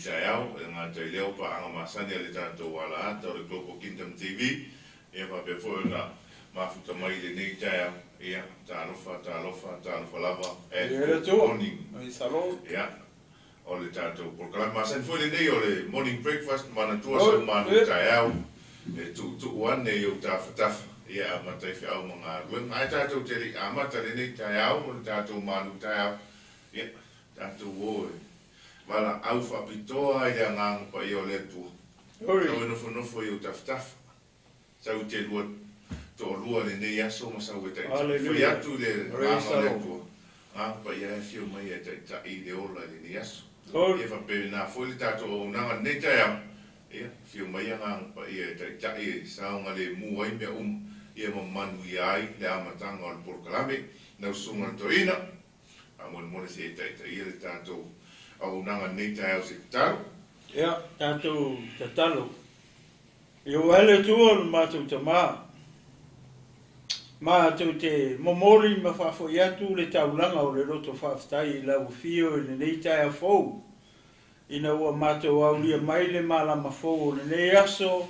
TAEAO, TAEAO pa ang masanya le tato wala to le Global Kingdom TV e pa pe fo na mafuta mai le nei TAEAO ia talofa lava e morning ia o le tato programa sen fo le nei o le morning breakfast mana tua so mana TAEAO e tu wan nei o tafa ia ma te fa o mga wen ai tato te li amata le nei TAEAO o tato manu TAEAO ia tato wo Wala au whapitoa i ngang pa i o le tua. Tau e nofo i o taf. Sau te lua lua le nei aso ma sau e tai Hallelujah. fai atu le Praise mama the le Lord. tua pa ia e fio mai e tai le ola le nei aso Lord. ia fa pe na foi le tatou nanga nei tai ia fio mai anga pa ia e tai saunga le mua i mea ia manu i ai le amatanga o le porkalame na usunga toina a mone se tai ia le tatou au nanga nei tai au se taro Ia, tātou te talo. Io ele tua le mātou te mā. Mātou te momori ma whawhoi atu le taulanga o le roto whawhtai i lau fio i le nei tai a fou. Ina ua mātou au lia mai le malama fou o le nei aso.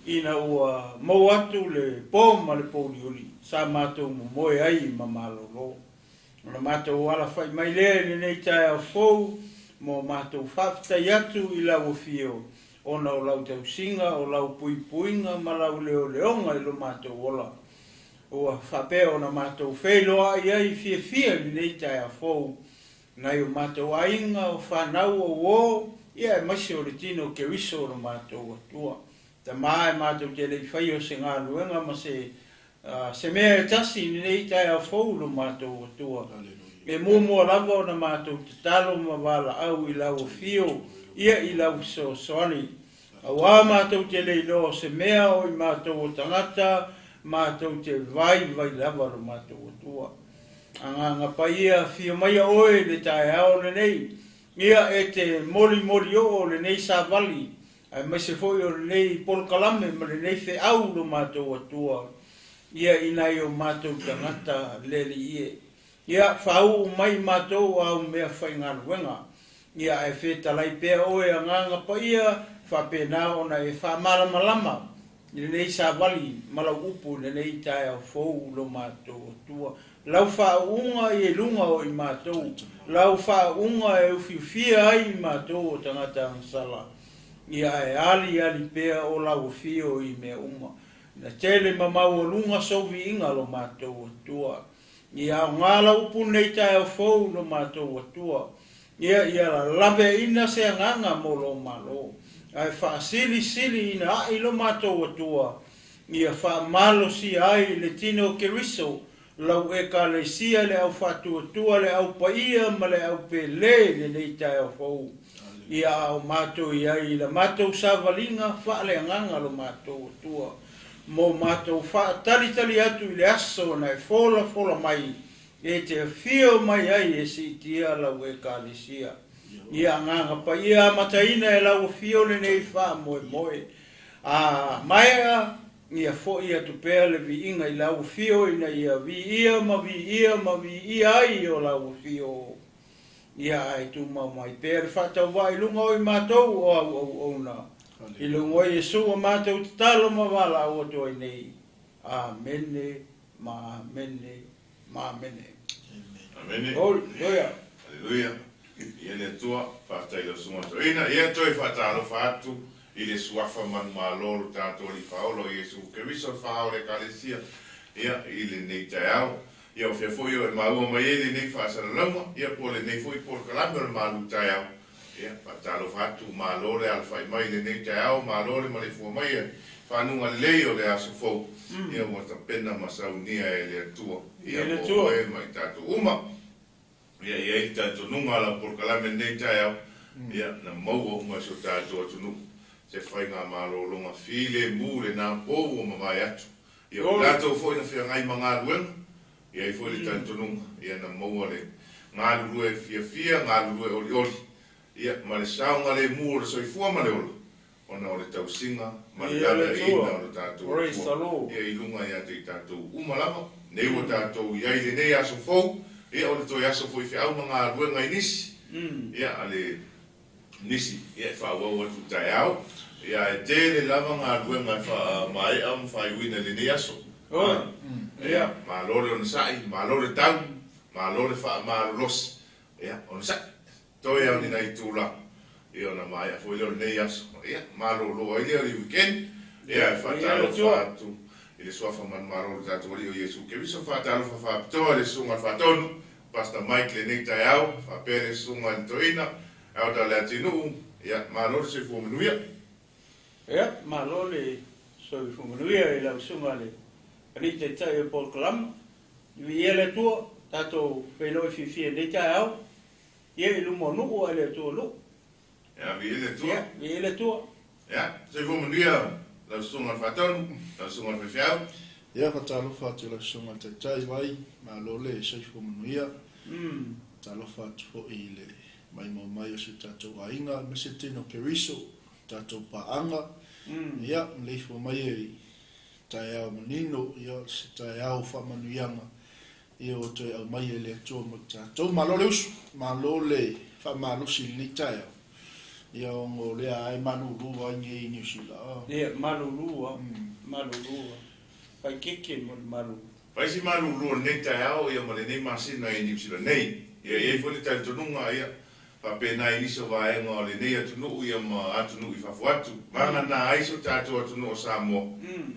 Ina ua mau atu le pō ma le pōli uli. Sa mātou momoe ai ma malolo. Ona mātou ala whai mai le le nei tai a fou. Mo mātou whawhtai atu i lau fio. Ona o lau tau singa, o lau pui puinga, ma lau leo leonga i lo mātou ola. Ua whapea ona mātou wheloa i ai fia i nei tai a fou. Nai o mātou ainga o whanau o o, ia e maisi o le tino ke wiso o mātou atua. Ta maa e mātou te lei whai o se ngā luenga, ma se mea e tasi i nei tai a fou lo mātou atua. E mua lava o na mātou te talo ma wala au i lau fio, ia i lau soani. A wā mātou te leilo se mea o i mātou o tangata, mātou te vai lava o mātou atua. Anga pa ia fio mai oe le TAEAO le nei, ia e te mori o le nei sa vali, ai mai se foi o le nei polkalame ma le nei fe au lo mātou atua. Ia inai o mātou tangata leli ie. Ia whau mai mātou au mea whai ngā ruenga. Ia e whetalai pēr oe a nganga pa ia, whapena ona e whamalama. Le nei sa wali, malau upu le nei tai au fou lo mātou atua. Lau whaunga i e lunga o i mātou. Lau whaunga e uwhiwhia ai i mātou o tangata ansala. Ia e ali pēr o lau fio i mea uma. Na tele mamau o lunga sovi inga lo mātou atua. Ia ngala upu nei tai au fou no mātou atua. Ia la lave ina se nganga mo lo malo. Ai wha sili ina ai lo mātou atua. Ia wha malo si ai le tino ke riso. Lau e ka le sia le au whatu atua le au paia ma le au pele le nei tai au fou. Ia au mātou iai la mātou savalinga wha le nganga lo mātou atua. Mo mātou tali atu i le aso na e fola mai e te fio mai ai e si tia lau e kālisia. Ia nganga pa ia mataina e lau fio le nei wha moe. Maia ia fo ia tupea le vi inga i lau fio ina ia vi ia ai o lau fio. Ia ai tu mai pēr whatau wai lunga o i mātou o au na. I lungo Yesu o mātou te talo ma wala o toi nei. Amene, ma amene. Amene. Hallelujah. Hallelujah. Ia le tua, whātai lo sunga to. Ia toi whātalo whātu, i le suafa man māloro tātou li whaolo Yesu. Ke wiso whao le kalesia, ia i le nei TAEAO. Ia o whiafoi o e maua mai e le nei whaasana lauma, ia po le nei foi por kalame o le mālu TAEAO. Ia, whātalo whātu mālore al whai mai le nei TAEAO, mālore ma le fua mai e whanunga leo le aso fau. Ia wata pena masau nia e le atua. Ia mo e mai tātou uma. Ia i tātou nunga ala por kalame nei TAEAO. Ia na maua uma so tātou atunu. Se whai ngā mālolonga while mūre nā pou o mawai atu. Ia o tātou fwoi na whia ngai mga ruenga. Ia i fwoi le tātou nunga. Ia na maua le ngā lurue fia, ngā lurue oli. Ia ma le saunga le mūre soifua ma le ola. Ona o le tausinga, ma le ala e ina o le tātou. Ia i lunga ia te tātou umalama. Nei o tātou iai le nei aso fau. Ia o le toi aso fau i whiau mga ruenga i nisi. Ia ale nisi. Ia whauau atu TAEAO. Ia e te le lava ngā ruenga mai am whai wina le nei aso. Ia ma lore on sai, ma lore tau, ma lore wha ma losi. Ia on sai. Toi au ni nei tūla. Ia ona mai a fwoi leo nei aso. Ia, malo loa i leo i weekend. Ia, e whatalo whatu. I le suafa man maro le tātou o Yesu. Ke viso whatalo whapitoa le sunga whatonu. Pastor Mike le nei TAEAO. Whapere sunga ni toina. Au ta le atinu. Ia, malo le se fumanuia. Ia, malo le soi fumanuia i lau sunga le Ni te tai o Paul Kalam. Vi ele tua, tato whenoi whiwhia nei TAEAO. Ia I lumo nuku ele tua lu. Ja, vi ele tua. Vi ele tua. Ja, se fu manuia, la sunga fatonu, la sunga whiwhiau. Ia whatalofa atu la sunga 𝚟𝚑𝚡𝗏𝗏 malole se fu manuia. Talofa atu fo I le mai o se tatou ainga, me se tino periso, tatou paanga. Ia, le fu mai TAEAO manino, ia se TAEAO whamanuianga. Ia o toi au mai le atua mo tatou. Malole usu, malole whamalusi ni TAEAO. Ia o ngō lea ai manurua nge I New Zealand. Ia, malurua. Malurua. Pai keke mo malu. Pai si malurua nei TAEAO, ia ma le nei masina I New Zealand nei. Ia e fwere tai tonunga ia. Papena I niso vaenga o le nei atunu ia ma atunu I whafuatu. Manga na aiso tātou atunu o Samoa.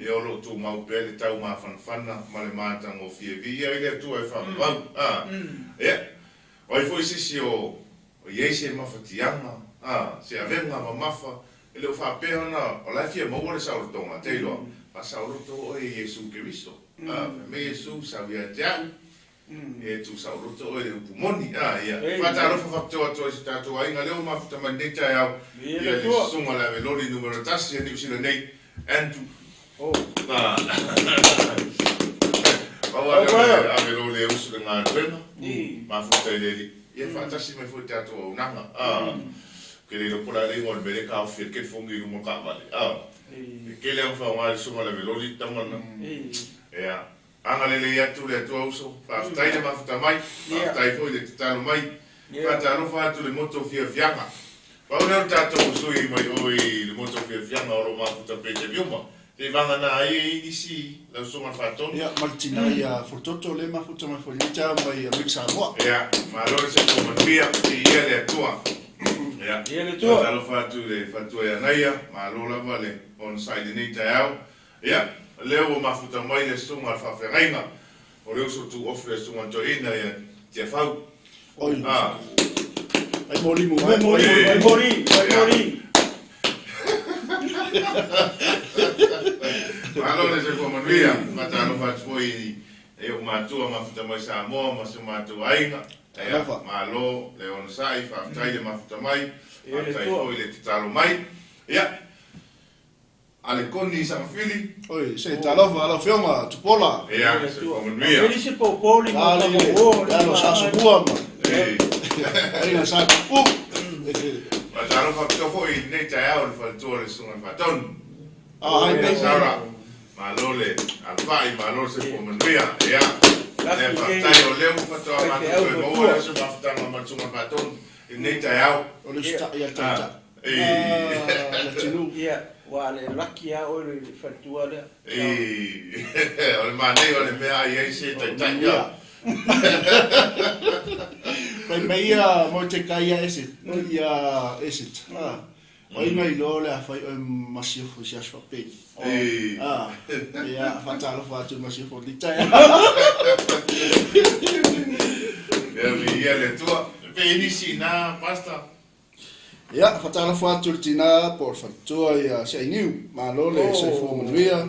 Ia o lo tu mau pele tau ma whanawhana, ma le mātang o whievi. Ia ile atua e whamau. Ia. O I fwoi sisi o Iese mawhatianga. Se avenga ma mafa. Ele o whapehana o laifia maua le saurotonga. Teilo. Pa sauroto o Iesu Keristo. Me Iesu savia tiau. E tu sauroto o pumoni. Ia. Whatarofa whaptoa toa si tātou ainga leo mafuta mai nei TAEAO. Ia le sunga la velori numero tasi. Ia ni usila nei. Andrew. Paua leo a velori e usila ngā tuena. Mafuta I leli. Ia whatasi mai fui tātou au nanga. Ke le pula le ngol bele ka ofir ke fongi mo ka vale. Ke le fa wa sunga la velori tamana. Ia. Anga le ia tu le tu uso. Fa tai le mafuta mai. Fa tai foi le talo mai. Fa talo fa tu le moto fia fianga. Pa ona tātou sui mai oi le moto fia fianga o mafuta pe te bioma. Te vanga na ai isi la sunga fa ton. Ia maltina ia fototo le mafuta mai foi ita mai a mixa mo. Ia, ma lo se como via ia le tua. Ja, Ia tua. Talo fatu le fatu ia naia, ma lo la vale on side ni TAEAO. Ja, leo mafuta mai le sunga fa ferreina. O leo so tu offre sunga to ina ia te fau. Oi. Ai mori mo. Ai mori. Ma lo le se como via, ma talo fatu foi e o matua mafuta mai Samoa, ma se matua ainga. Ma lo le on sai fa tai le mafuta mai. Tai foi le talo mai. Ia. Ale koni sa fili. Oi, se talofa ala fioma tupola. Ia, se como via. Ele se popoli mo mo. Dalo sa so bua ma. Ai na sa pu. Ma talo fa to foi nei TAEAO le fa to le sunga fa ton. Ai Ai sara. Ma lo le al fai ma lo se como via. Ia. Le fa tai o leu fa to ma to mo le se fa ta ma sunga fa ton. Nei TAEAO. O le sta ia tata. La tinu. Ia, wa le laki a o le fatua le. O le manei o le mea I se tai tai ia. Pai meia mo te kaia esit. Ia esit. O inga I lo le a fai o masifo si asfa pe. Ia fatalo fatu masifo li tai. Ia le tua. Pe inisi na pasta. Ia fatalo fatu le tina por fatua ia se iniu. Malo le se fo manuia.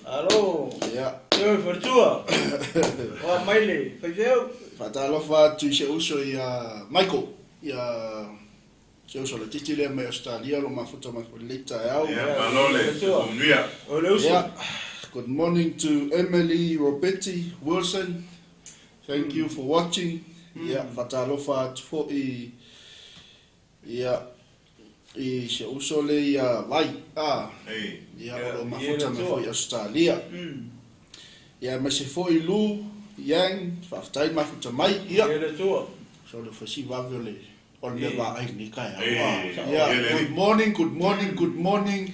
Alo. Ia. Yo fatua. Wa maile, fazeu. Fatalo fatu se uso ia Michael. Ia se uso le titile me Australia lo mafuta mai for le TAEAO. Ia, malo le manuia. O le uso. Good morning to Emily Robetti Wilson. Thank you for watching. Ia fatalo fatu fo ia se uso le ia vai. Ia lo mafuta mai for Australia. Ia ma se fo lu yang faftai mafuta mai ia. Ia le tua. So le fasi va viole on le va ai ni kai. Ia, good morning.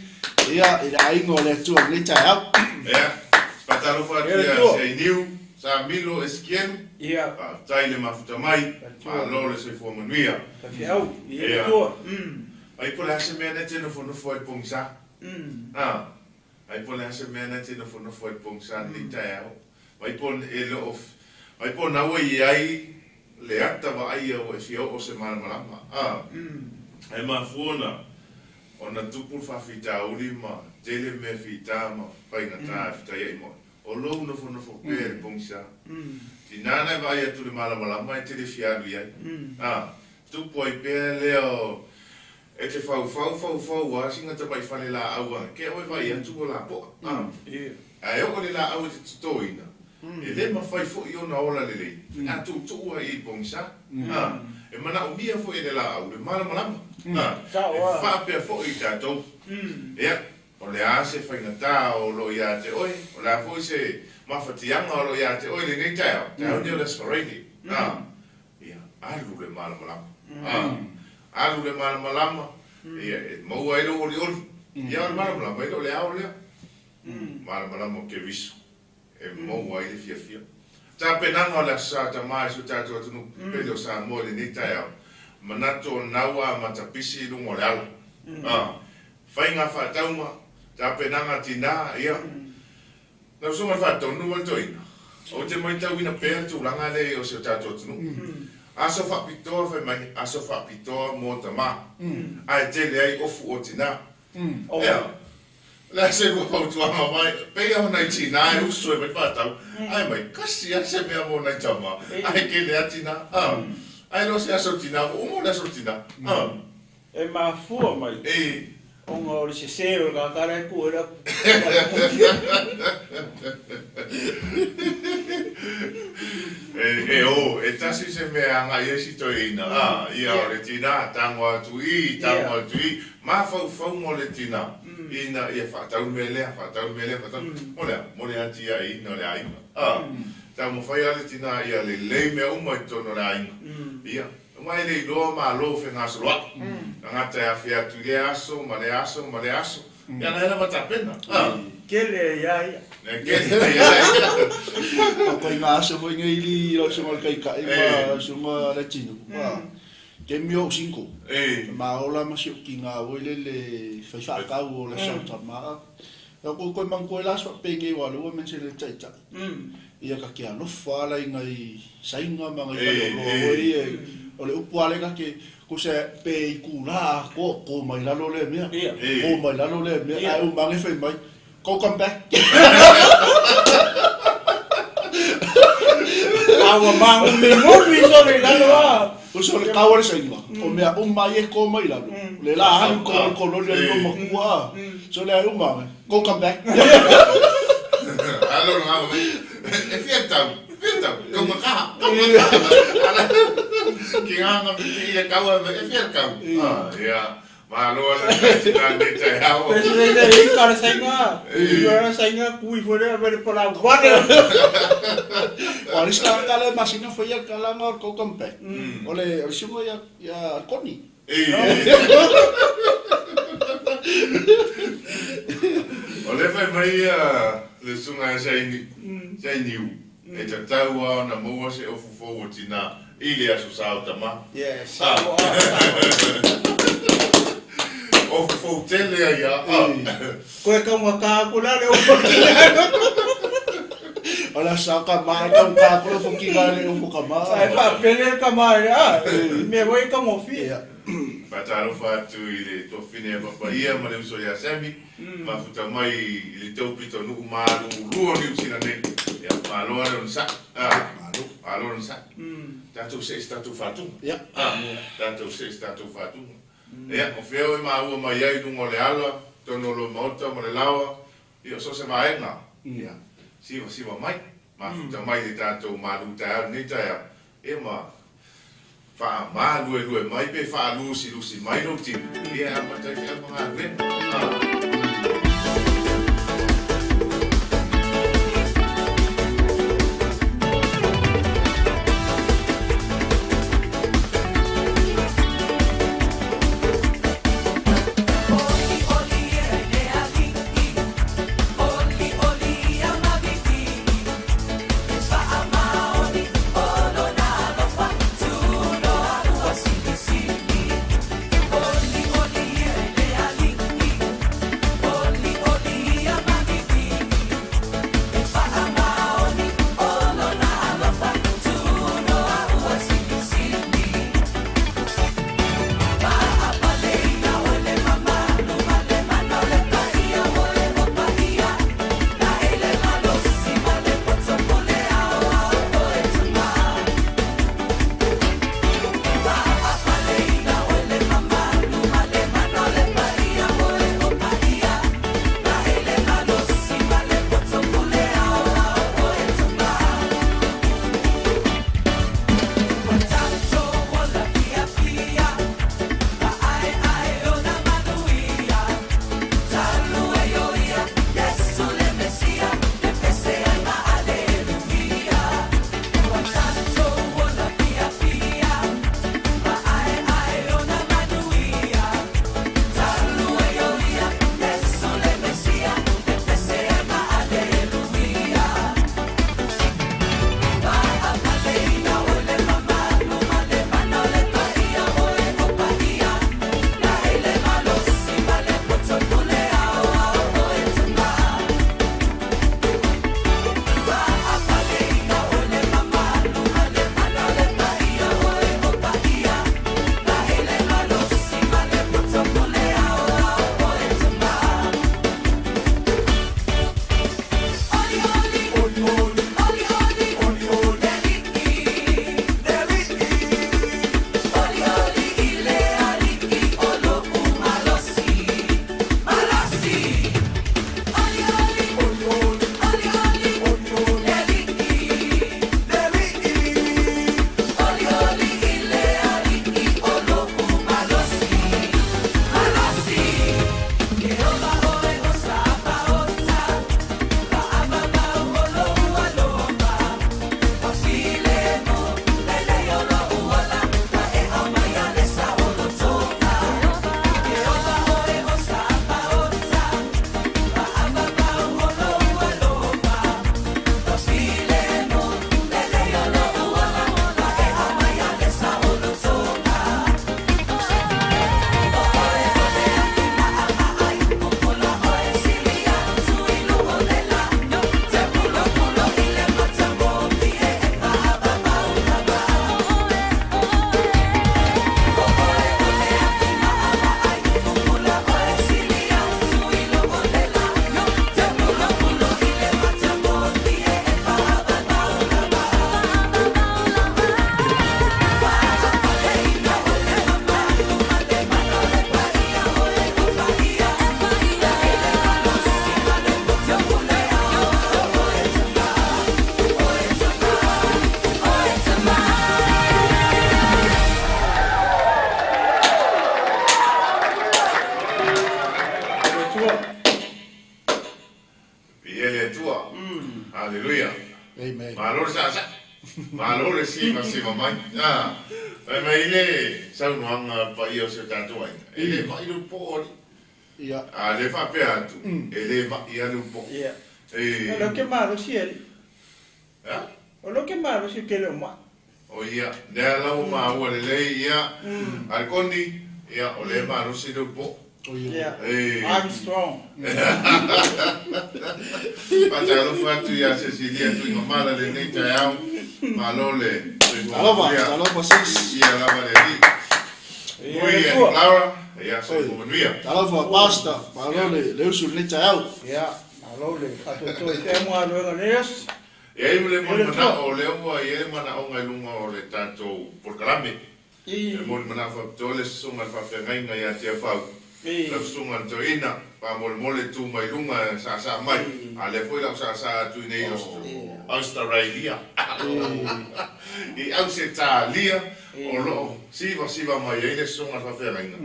Ia ida ai ngo le tua le TAEAO. Ia, patalo fa se niu, sa milo esquiel. Ia. Tai le mafuta mai, ma lo le se fo manuia. Fazeu. Ia le tua. Ai po la se mena te no fono foi pongsa. Ai po la se mena te no fono foi pongsa ni TAEAO. Ai po elo of. Ai po na we ai le ata va ai o e fio o se malama. Ai ma fuona. Ona tupu fa fita uri ma tele me fita ma pai na ta fita ye mo. o lo no pe bongsa tina na vai atu le malama e te le fialu ia tu poi pe leo e te fau wa singa te mai fale la aua ke o vai atu la po ai o le la aua te toina e le ma fai fo io na ola le atu tu wa I bongsa e mana o mia fo e la aua le malama fa pe fo I tato o le ase whaingata o lo ia te oi, o le afo se mawhatianga o lo ia te oi le nei teo, te au neo le spareni. Ia, alu le malamalama. Alu le malamalama, ia, maua ilo o li olu. Ia o le malamalama, ilo le au lea. Malamalama o ke viso, e maua i le fia. Tā penanga o le asa ta mai su tātou atunu pele o sa mo le nei teo, manato naua matapisi lungo le ala. Whainga whatauma, tā penanga tina, ia. Nau sunga whatonu wal toina. O te mai tau ina pēr tu langa le o se o tātou tunu. Aso whapitoa whai mai, aso whapitoa mō ta mā. Ai te le ai ofu o tina. Ia. La se ko hau tuama mai, pēia ho nei tina, ai usu e mai whatau. Ai mai, kasi a se mea mō nei tama. Ai ke le a tina. Ai no se aso tina, o mō le aso tina. E mā fua mai. Onga o le se seo ka kare ku era. E tasi se mea nga yesi to ina. Ia o le tina, tango atu I, ma fau mo le tina. Ina ia whatau melea. Mole ati a ina le aina. Ta mo whai ale tina ia le lei mea uma I tono le aina. Ia. Mai le loa MALØ whenga soloa. Ngata ia whia tu le aso, ma le aso. Ia na hera matapena. Kele ia. Kele ia. Koi ngā aso foi ngai li ro sunga kai kai ma sunga le tino. Ke mio cinco. Ma ola ma si ki ngā oile le whaifa kau o le sauta maa. Ia koi mangko e laso penge wa lua men se le tai. Ia ka kia lofa ala ngai sainga ma ngai whai o le upu ale ka ke ko se pe I kula ko mai lalo le mea ko mai lalo le mea ai umange fai mai ko come back awa mangu me mori so le lalo a o so le kawa le sainga o mea umai e ko mai lalo le la han ko lo le no makua so le umange ko come back alo no e fieta como cá que anga ia kaua e fiel kau ia MALØ la ni TAEAO pero le cara sainga kui fora ver para guarda o ska kala masina foi a kala ngor ko kampe ole o sumo ya koni ole fai mai le sunga sai niu e te taua na mua se ofu fōu tina I le aso sauta ma. Yes. Ofu fōu tele a ia. Koe kaunga kākula le ofu. Ola sa ka mai ka kākula fo ki ngare ofu ka mai. Ai pa pele ka mai me voi ka mofi. Pataro fatu I le tofine papa ia ma le uso ia semi. Ma futa mai I le tau pito nuku malu ruo ni usina nei. Ia MALØ ale unsa. MALØ unsa. Tātou se tātou whātunga. Ia. Tātou se tātou whātunga. Ia, o whio I māua mai ai nungo le ala, tono lo maota, mo le lawa, I o so se maenga. Ia, siwa mai. Ma futa mai le tātou MALØ TAEAO ni TAEAO. Ia ma, wha MALØ mai pe wha lusi mai no tini. Ia, amatai ki mga vena. Amen. Malo le sa. Malo le siva mai. Ai mai le sau noanga pa io se tato ai. Ele mai lu po. Ia. Le fa pe atu. Ele mai lu po. Ia. Lo che malo si è. O lo che malo si che lo ma. O ia, le la ma o le ia. Al condi ia o le malo si lu po. Yeah, I'm strong. Patalo fatu ya Cecilia tu ngomala le nei TAEAO malole. Alofa sis. Ia la vale. Muy Laura, ya soy buenuia. Alofa pasta, malole le usul le TAEAO. Yeah, malole. Ato to temo a lo ngeles. E aí le mana o le o e mana o ngai lunga o le tato por calame. E mo mana fa tole so mal fa ferraina ya te fa. La sunga to ina pa mole tu mai lunga sa mai ale foi la sa tu nei Australia e Australia o lo siva mai ele sunga fa ferraina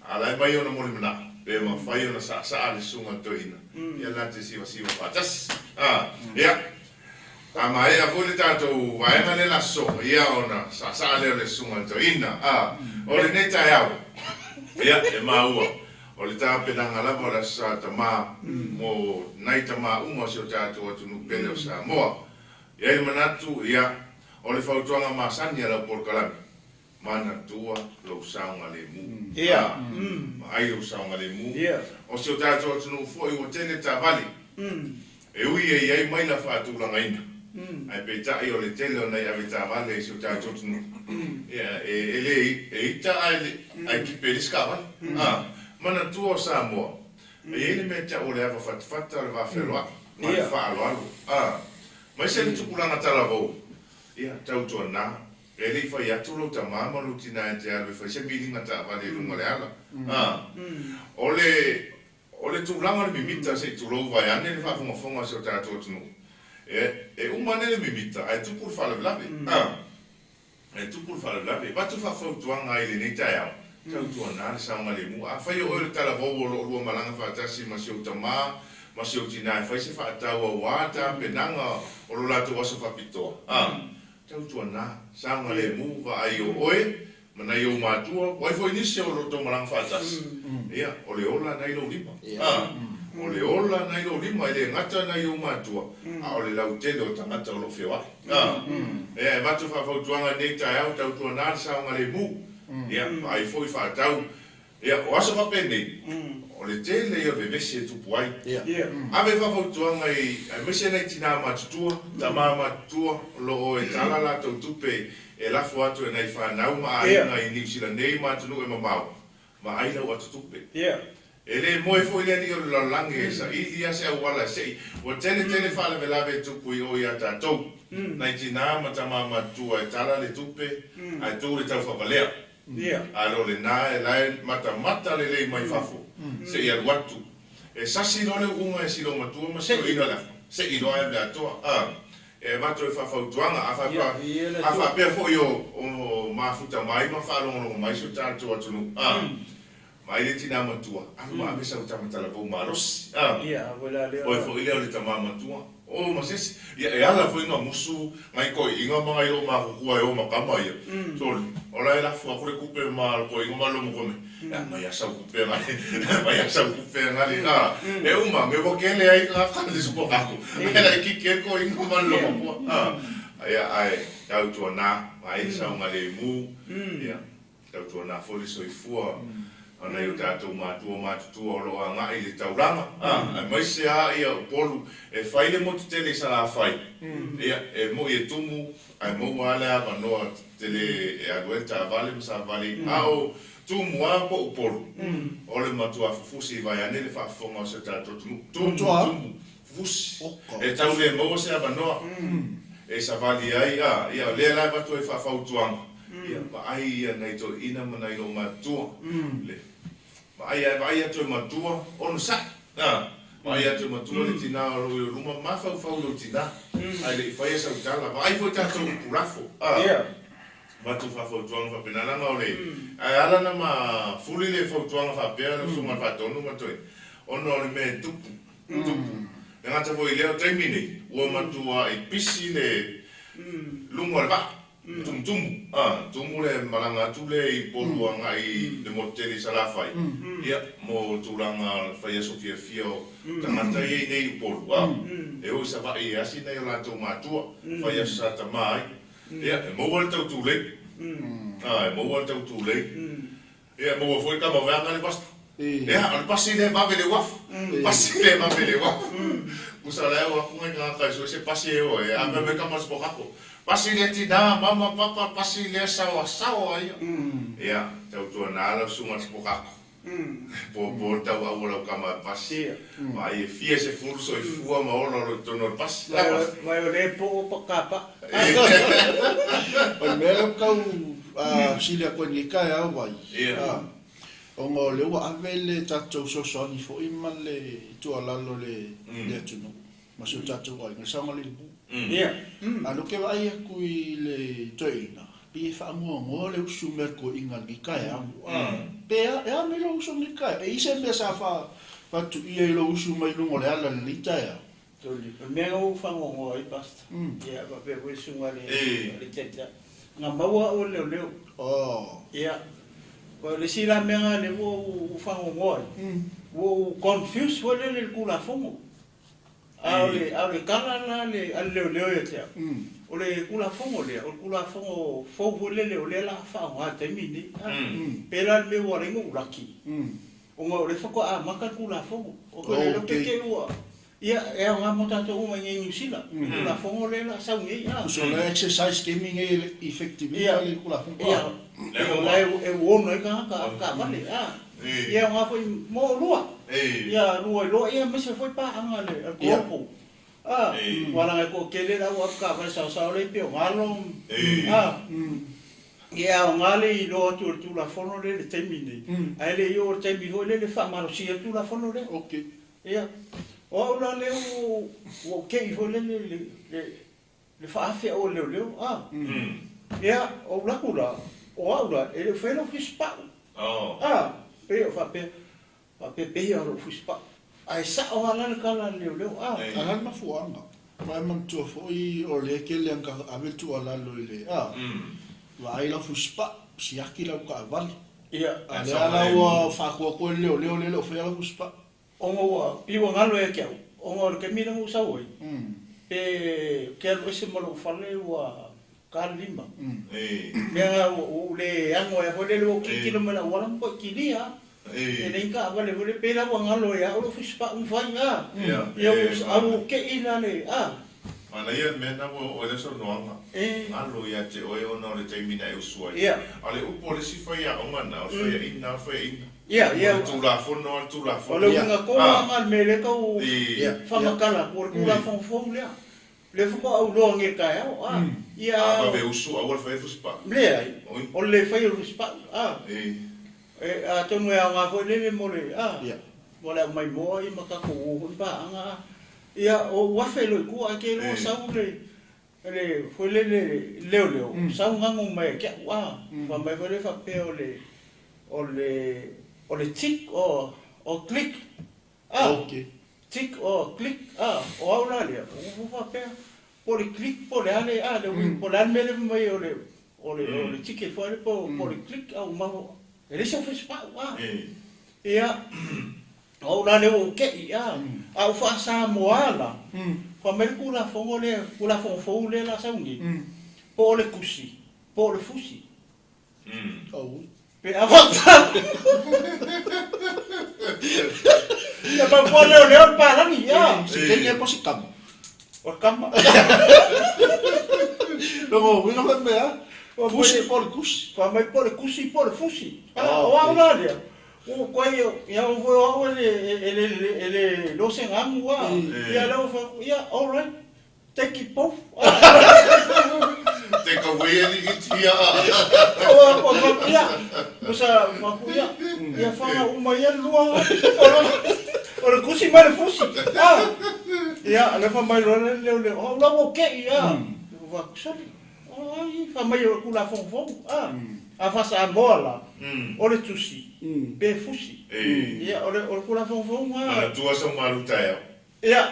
ala mai ona mole mana pe ma fai ona sa ale sunga to ina ia la te siva patas ia ama ia foi tato vai ngale la so ia ona sa ale le sunga to ina o le nei TAEAO ia e maua o le tāpenanga lava o le sa tamā mo nai tamā uma se o tātou atu nupele o Samoa. Ia i manatu ia o le whautuanga māsani ala porkalami. Mana tua lo saunga le mu. Ia. Ai lo saunga le mu. Ia. O se o tātou atu nupoi o tene tā vali. E ui e iai mai la whātulanga ina. Ai pe tai o le tele o nei ave tā vali e se o tātou atu nupoi. Ia e ita ai ki periska vali. Mana tua Samoa. E ele me ta o le ava fatfata o le whawheroa. Mai whaaloalo. Mai se le tukulanga talavou. Ia, tau tua nā. E le whai aturo ta māmaru tina e te alu. Whai se miringa ta wale runga le ala. O le tūlanga le mimita se tūlou vai ane le whafonga se o tātua tunu. E umane le mimita. Ai tupur whalawlawe. E tupur whalawlawe. Watu whawhautuanga i le nei TAEAO. Tau tua nā le saunga le mu. A whai o le tala vau o lua malanga whaatasi ma se o tamā, ma se o tina e whai se whaatau a wāta, penanga o lo lato waso whapitoa. Tau tua nā, saunga le mu, wa ai o oe, ma nai o mātua, wai fwoi nisi o lo malanga whaatasi. Ia, o le ola nai lo lima. O le ola nai lo lima, e le ngata nai o mātua. A o le lau tele o tangata o lo whewai. E watu whawhautuanga nei TAEAO, tau tua nā le saunga le mu. Ia, ai foi whaatau. Ia, o aso whapene. O le tele ia vevese tupu ai. Ave whawhautuanga i mese nei tina matutua, tamā matutua, lo o e tala la tau tupe e lafo atu e nei whanau ma ainga i New Zealand nei matunu e mamau. Ma aina o atu tupe. E le moe foi le ni o le lange e sa i ia se au wala se. O tele whale velave tupu i o ia tātou. Nei tina matama matua e tala le tupe, ai tū le tau whawalea. Alo le nā e lai mata le lei mai whafo. Se ia watu. E sasi no le unga e silo matua ma se ino la. Se ino ai le atoa. E watu e whawhautuanga. A whapea fo i o mafuta mai ma whalongo mai so tātou atunu. Mai le tina matua. Anu ma amesa o tamatala vau marosi. Oi fo i leo le tamā matua. O ma sesi. E ala fo inga musu. Ngai koi inga mga ilo ma kukua e o makama ia. Soli. Ola e lafu akure kupe ma koi inga malo mo kome. Mai asau kupe ngali. Mai asau kupe ngali. E uma me wakele ai nga kande supo kako. Ela e kike ko inga malo mo kua. Ai tau tua nā. Mai saunga le mu. Tau tua nā foli soifua. Ana eu tātou mātua o loa ngai le tauranga. Ai mai se a ia o polu e whai le motu tele sa la whai. E mo i e tumu, ai mo wale a wanoa tele e aduenta a vale msa vale. Ao tumu a po o polu. O le matua fufusi vai ane le whaafonga o se tātou tumu. Tumu, fufusi. E tau le mo se a wanoa. E sa vale ai ia le lai watu e whaafautuanga. Ia pa ai ia nei to ina mana i lo matua. Ai atu e matua, ono sa. Ai atu e matua le tina o lo ruma mawhau lo tina. Ai le whaia sa utala, ai fo tātou purafo. Matu whawhautuanga whapenananga o le. Ai ala na ma fuli le whautuanga whapea na sunga whatonu matoi. Ono le me tupu. ngata foi leo taimini ua matua I pisi le lungo le va tumu le malanga tu le I poluanga I le moteri salafai ia mo tulanga fai sofia fio tangata I nei polua e o sa va I asi nei la tu matua fai sa tamai ia mo wal tau tu le mo wal tau tu le ia mo foi ka mo vanga le basta ia al pasi le va vele waf pasi le va vele waf musala o aku ngai ka so se pasi e o e a me ka mas pokako pasi le tina mama papa pasi le sawa ia tau tu na ala sunga pokako po tau au la kama pasi mai fie se furso I fua ma ona ro tono pasi vai o le po pakapa o mero kau silia ko ni kai au vai o ngo le wa avele tatou so ni fo imale tu ala lo le tuno masu tatou vai nga sanga le alo ke vai ku le toina pi fa mo le usumer ko ingal ni kai au pe e me lo usu ni kai e ise me sa fa tu I lo usu mai lo le ala le tai toli me o fa ngo I basta ia va pe we sunga le teta nga maua o le ia ko le sila menga le wo fa ngo wo confuse wo le kula fongo ale kala la le le te o le kula fongo le o kula fongo fo le la fa wa te mini pela le wo rengo laki o ngo le foko a maka kula fongo o ko le ke wo ia e nga mota to uma ngi sila kula fongo le la sa ngi so le exercise gaming e effectively le kula fongo le wo no ka vale ia nga foi mo lua ia lua ia me se foi pa anga le corpo wala ko kele la wa ka va sa le pe ngalo ia ngale lo tu la fono le termine ele yo termine le fa malo si tu la fono le ia o la le o ke fo le fa fe o le ia o la kula o aula ele foi no fispa pe o fa pe o fispa ai sa o ala kala le ala ma fuanga vai man tu foi o le ke le ka ave tu ala lo le vai la fispa si akila ka vale ia ala o fa ko le foi ala fispa ongo piwa ngalo e kia ongo ke mira mo sa oi pe ke lo se mo lo fale wa kalima me o le ango e fole lo ki lo me la wala po kilia e nei ka vale vole pe la ngalo ya o fispa un fanga ya o ke ina le mana ia mena o le so noanga alo ia te o no le te mina e suai ale u polisi fa ia o mana o fa ina ia tu la fono le nga ko ma me le ko fa makala por ku la fon le fo au lo nge ka ia ba be usu a wal fa fispa le ai o le fa fispa a to no ya nga fo le mo le mo la mai mo I maka ko ba anga ia o wa fe lo ku a ke lo sa le fo le sa nga ngo mai ke wa fa mai fo le fa pe o le tic o click tic o click o aula le o fa pe po le click po le ale po le mele mai o le tic e fo le po le click au ma ele se fez pa ia o la le o ke ia au fa sa moala fa me kula fongo le kula fongo le la sa ungi po le kusi po le fusi pe avanza ya pa pole o para ni ya se tenía posicam o cama luego vino a ver fusi por kusi fa mai por kusi por fusi o aularia o coelho ya o vou ele lo se amua ya lo fa ya all right take it off take away tia o ya usa makuya ya fa uma ya lua o kusi mai fusi ya le fa mai le o la o ke ya va sorry ai fa mai o kula fon a fa sa mola o le tusi be fusi ya o kula fon tu asa malu taia ya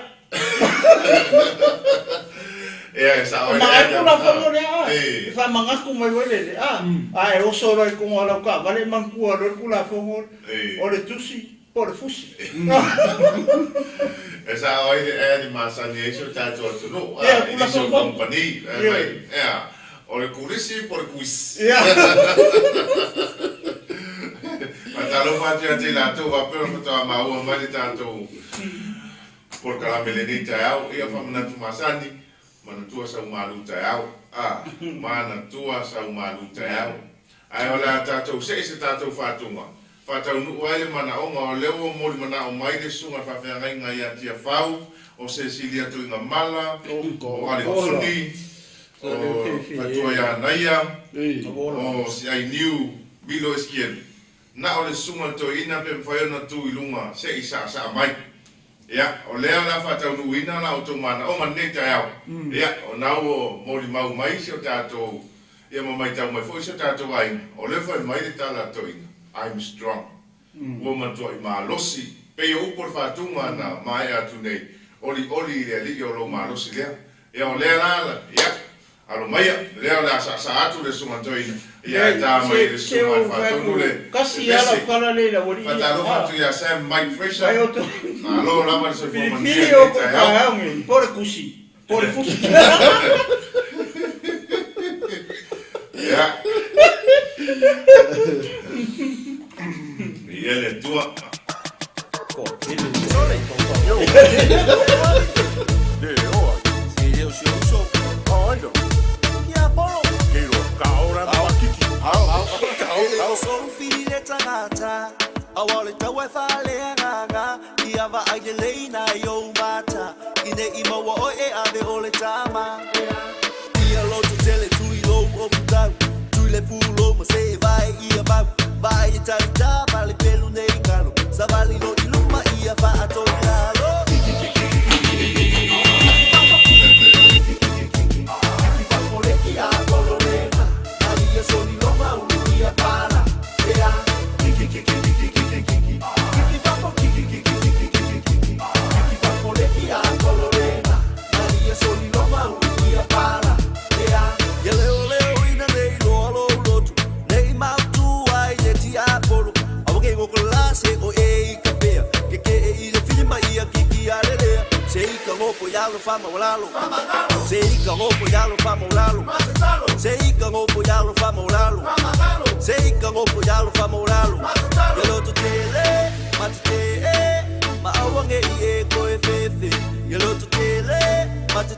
E sa o. Ma ko la fo le a. Fa manga ku mai wele a. Ai o so ro ko ala ka vale man ku ro ku la fo o le tusi por fusi. Esa o e ma sa ni eso ta to no. E so company. O le kurisi por quiz. Matalo fatia te la to va pero to ma o ma le tanto. Por caramele TAEAO ia fa mana tu masani. Mana tua sa umalu TAEAO. Mana tua sa umalu TAEAO. Ai ola tato se tato fatunga. Fatau nu wale mana o ma leo mo mana o mai de sunga fa fa nga ia tia fau o Cecilia tu nga mala o ale suni o fatua ya naia o si ai new bilo esquien na o le sunga to ina pe fa na tu ilunga se isa sa mai ya o leo la fatau nu ina la o to mana o mane TAEAO ya o na o mo mau mai se tato ia mai tau mai fo se tato ai o le fa mai de tala to ina I'm strong. Woman to malosi. Pe o por fatunga na mai atu nei. Oli le li o lo malosi le. E o le la ya. Alo mai le la sa atu le suma to ina. Ya ta mai le suma fatunga le. Kasi ala kala le la wori. Fatalo fatu ya Sam Mike Fisher. Alo la ma se fo man. Video ko ka ngi por kusi. Por fusi. Ya. Y él es tú. Vai ita vale pelo negalo, savali no iluma ia fa atoilalo. Poleki a colorena, ali soli loma unia para. Ea, poleki a colorena, ali soli loma unia para. Ea, ya leo ina nei lo lotu, nei mau Apolo, alguém vou colar se o ei capea, que ele filma ia que alele, sei que vou folhar no fama olalo, sei que vou folhar no fama olalo, sei que vou folhar no fama olalo, sei que vou folhar no fama olalo, eu tô tele, mate ma awange e coefefe, eu tô tele, mate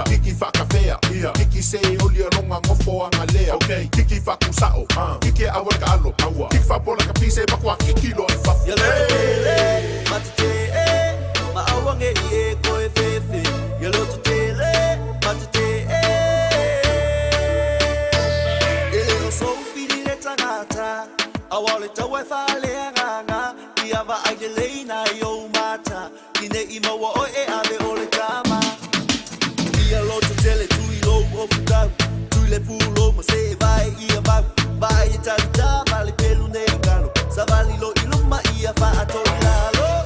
Kiki fakafea, kiki se oli ronga ngofo angalea. Okay, kiki fakusao, kiki awaka alo, kiki fabola kapise bakwa kiki lo ifa. Yele, matete, ma awange ie koefefe. Yelo tutele, matete. Ele so fili le tangata, awale tawe fale anganga. Iava agele na yo mata, ine imawa o e ave ole kama. Alo to tele tu ilo ofuta tu le pulo mo se vai ia vai ita vale pelo negalo savali lo iluma ia fa atoilalo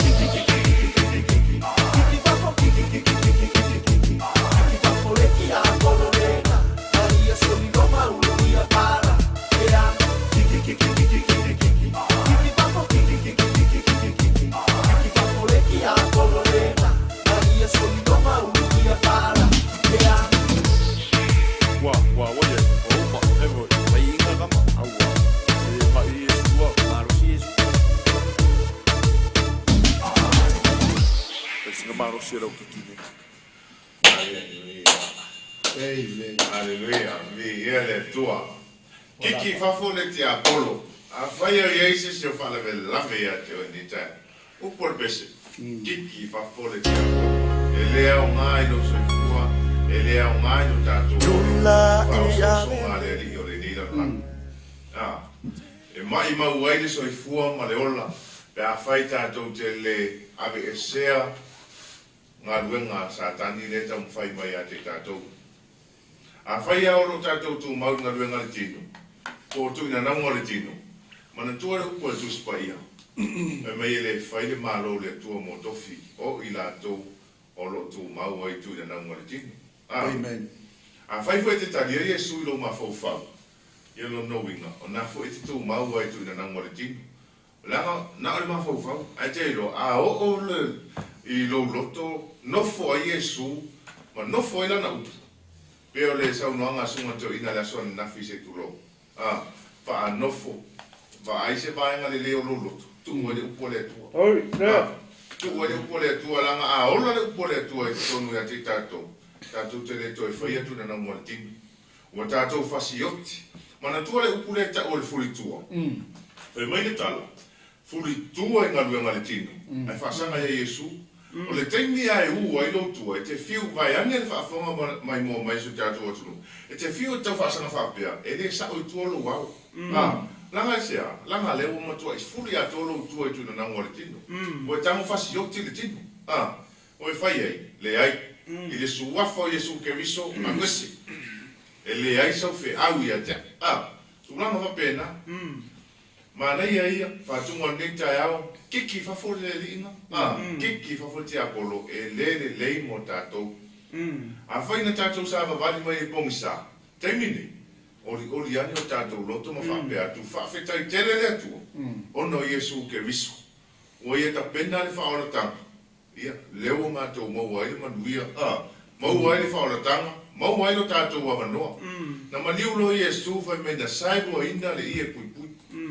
poleki a colorena maria soli loma unia para ea poleki a colorena maria soli loma unia para. Aleluia, ele é tua. Kiki fafole te Apolo. A faia yeise se fala vel la meia te onita. O por bese. Kiki fafole te Apolo. Ele é um ai no sua, ele é um ai no tatu. Jula e lang. E mai mau ai le soifua ma le ola pe a fai tātou te le ave e sea ngā ruenga sa tani le tau mwhai mai a te tātou. A whai a oro tātou tū mau ngā ruenga le tino, ko tū ina naunga le tino, mana tua le upo e tūs pa ia. E mei le whai le mālo le tua mo tofi o i lātou o lo tū mau ai tū ina naunga le tino. Amen. A whai fwoi te tali e Jesu i lo ma whau. Ia lo knowinga, o nā fwoi te tū mau ai tū ina naunga le tino. Langa, nā ole ma whau, ai te ilo, a o le i lo loto, nofo a Jesu, ma nofo i lana utu. Peo le sau noanga sunga to ina le asone nafi se tulo. Fa a nofo, fa a ise vaenga le leo lo loto, tu ua le upo le tua. Oi, lea. Tu ua le upo le tua langa, a ola le upo le tua i tonu ya te tātou. Tātou te le toi whai atu na na mua tini. Ua tātou fasioti. Mana tua le upo le ta o le furi tua. Whai mai le tala. Furi tua i ngaluenga le tino. Ai whasanga ya Jesu. O le teimi a e ua i lo tua. E te fiu vai ane le whaafonga mai mua mai su tātou atunu. E te fiu tau whasanga whapea. E le sa o i tua lo wau. Langa sea. Langa leo matua. I furi a tolo tua i tuna na mua le tino. O e tango fasioti le tino. O e whai ai. Le ai. I le suafa o Jesu Keriso a ngesi. E le ai sau fe au i a te. Tulanga whapena. Ma nei ia, whatunga nei TAEAO, kiki whafole le linga. Kiki whafole te apolo, e le lei mo tātou. A whaina tātou sa wawali mai e pongisa. Teimini, ori ani o tātou loto ma whapea tu, whawhetai tere le atua. Ono Jesu Keriso. O ia ta pena le whaoratanga. Ia, leo mātou mau ai le manuia. Mau ai le whaoratanga, mau ai lo tātou wawanoa. Na maniulo Jesu whai mena saibu a ina le ie pui.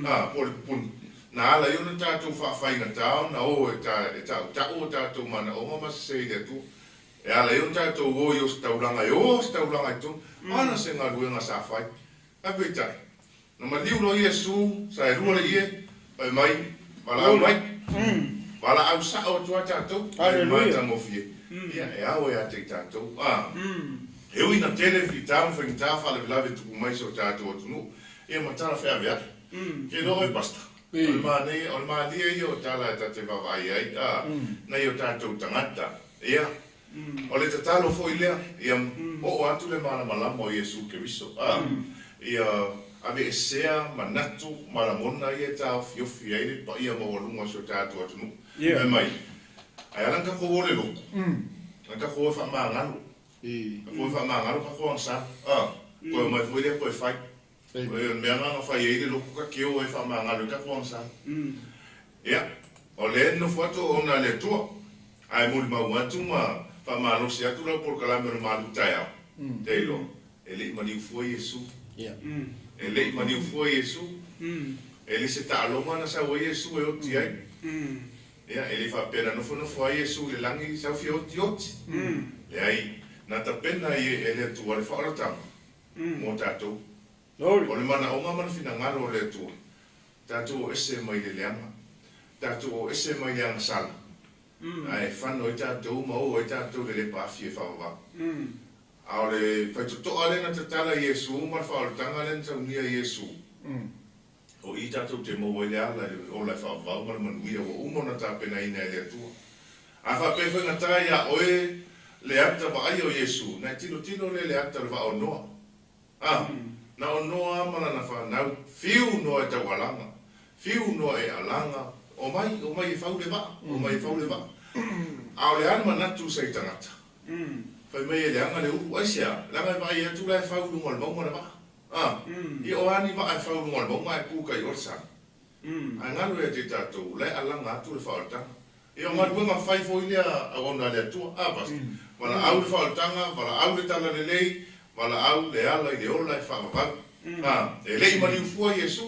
Pole puni. Na ala iona tātou whawhainga tāo, na o e tāu o tātou mana o mama sei le tu. E ala iona tātou o i o stauranga, o stauranga i tu. Mana se ngā ruenga sa whai. A peitai. Na ma liu lo Jesu, sa e rua le ie, pai mai, wala au mai. Wala au sa o tua tātou, e mai tango fie. Ia, e au e a te tātou. E ui na tele fi tāu, whaingi tā whale vilave tuku mai so tātou o tunu. Ia matara whea veata. Ke loho e basta. Ole maa lia i o tala e tate wawai ai. Nei o tātou tangata. Ia. Ole te talo fo i lea. Ia o atu le mana malama o Jesu Keriso. Ia ave e sea manatu malamona i e tāo fiofi ai. Pa ia mo walunga so tātou atunu. E mai. Ai alanka ko ole loko. Alanka ko e wha maa ngalo. Ko e wha maa ngalo ka ko ang sa. Ko e mai fo i lea ko e whai. Oe mea ngā whai eire loko ka keo e whamangalo ka kuangsa. Ia, o le no whato o na le tua. Ai muri mau atu ma whamalo si atu lau por kalamero malu TAEAO. Teilo, e lei mani ufua Jesu. E lei mani ufua Jesu. E le se ta'alonga na sa wa Jesu e oti ai. Ia, e le whapera nofo ai Jesu le langi sa ufi oti. Le ai, na ta pena e le tua le whaaratanga. Mo tātou. O le mana o mamana fina ngaro o le tua. Tātou o ese mai le leanga. Tātou o ese mai leanga sala. Ai whano i tātou ma o i tātou le pāwhi e whawawa. A o le whaitotoa le na tatala Jesu, ma whaoratanga le na taunia Jesu. O i tātou te mo i le ala o le whawawa, ma le manuia o umona tāpena ina e le tua. A whapewha ngā tai a oe le ata wa ai o Jesu, na tino le ata le wa o noa. Na o noa mana na whanau, whiu noa e tau alanga, whiu noa e alanga, o mai e whau le wa, A o le anima natu sa i tangata. Whai mai e le anga le uru aisea, langa e vai atu la e whau lunga le maunga le wa. I o ani wa e whau lunga le maunga e kuka i orsa. Ai ngalu e te tātou, le alanga atu le whaotanga. I o ngā ruenga whai fo i lea a ona le atua, basta. Wala au le whaotanga, wala au le tala le lei, wala au le ala i le ola e whaapapau. E lei mani ufua Jesu.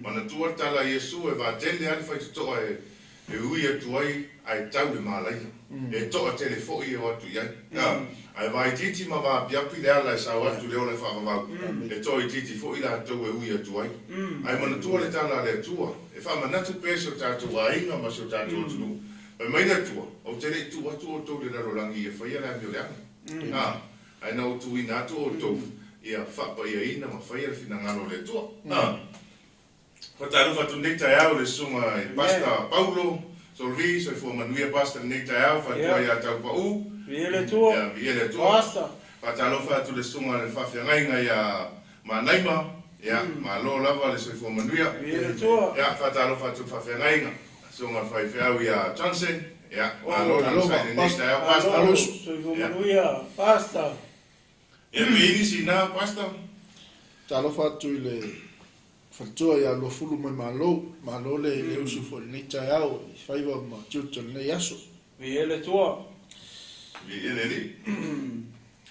Mana tua tala Jesu e va tele ani whai toa e ui atu ai ai tau le malaia. E toa tele fo i o atu iai. Ai vai titi ma va piapi le ala e sao atu le ola e whaapapau. E toa i titi fo i la tau e ui atu ai. Ai mana tua le tala le atua. E wha manatu peso tātou a inga ma so tātou tunu. Ai mai le atua. O tele tu atu o tau le narolangi e whai ala mi o le anga. Ai na o tu i natu o tau. ia whapa ia ina ma whaia le whina ngalo le tua. Whataru whatu nei TAEAO le sunga e Pasta Paulo, Solvi, so i fua manuia Pasta nei TAEAO, whatua ia tau pau. Vie le tua. Vie le tua. Pasta. Whataru whatu le sunga le whawhiangainga ia Manaima, ia MALØ lava le so i fua manuia. Vie le tua. Ia whataru whatu whawhiangainga, sunga whaiwhiau ia 𝗟𝗏𝗏𝗏𝗏, ia MALØ lava sai nei TAEAO Pasta. So i fua manuia Pasta. Ia peini si nā Pasta. Talofa atu i le whatua ia lo fulu mai MALØ le usufo le nei TAEAO i whaiwa ma tiuta le nei aso. Vie le tua. Vie le li.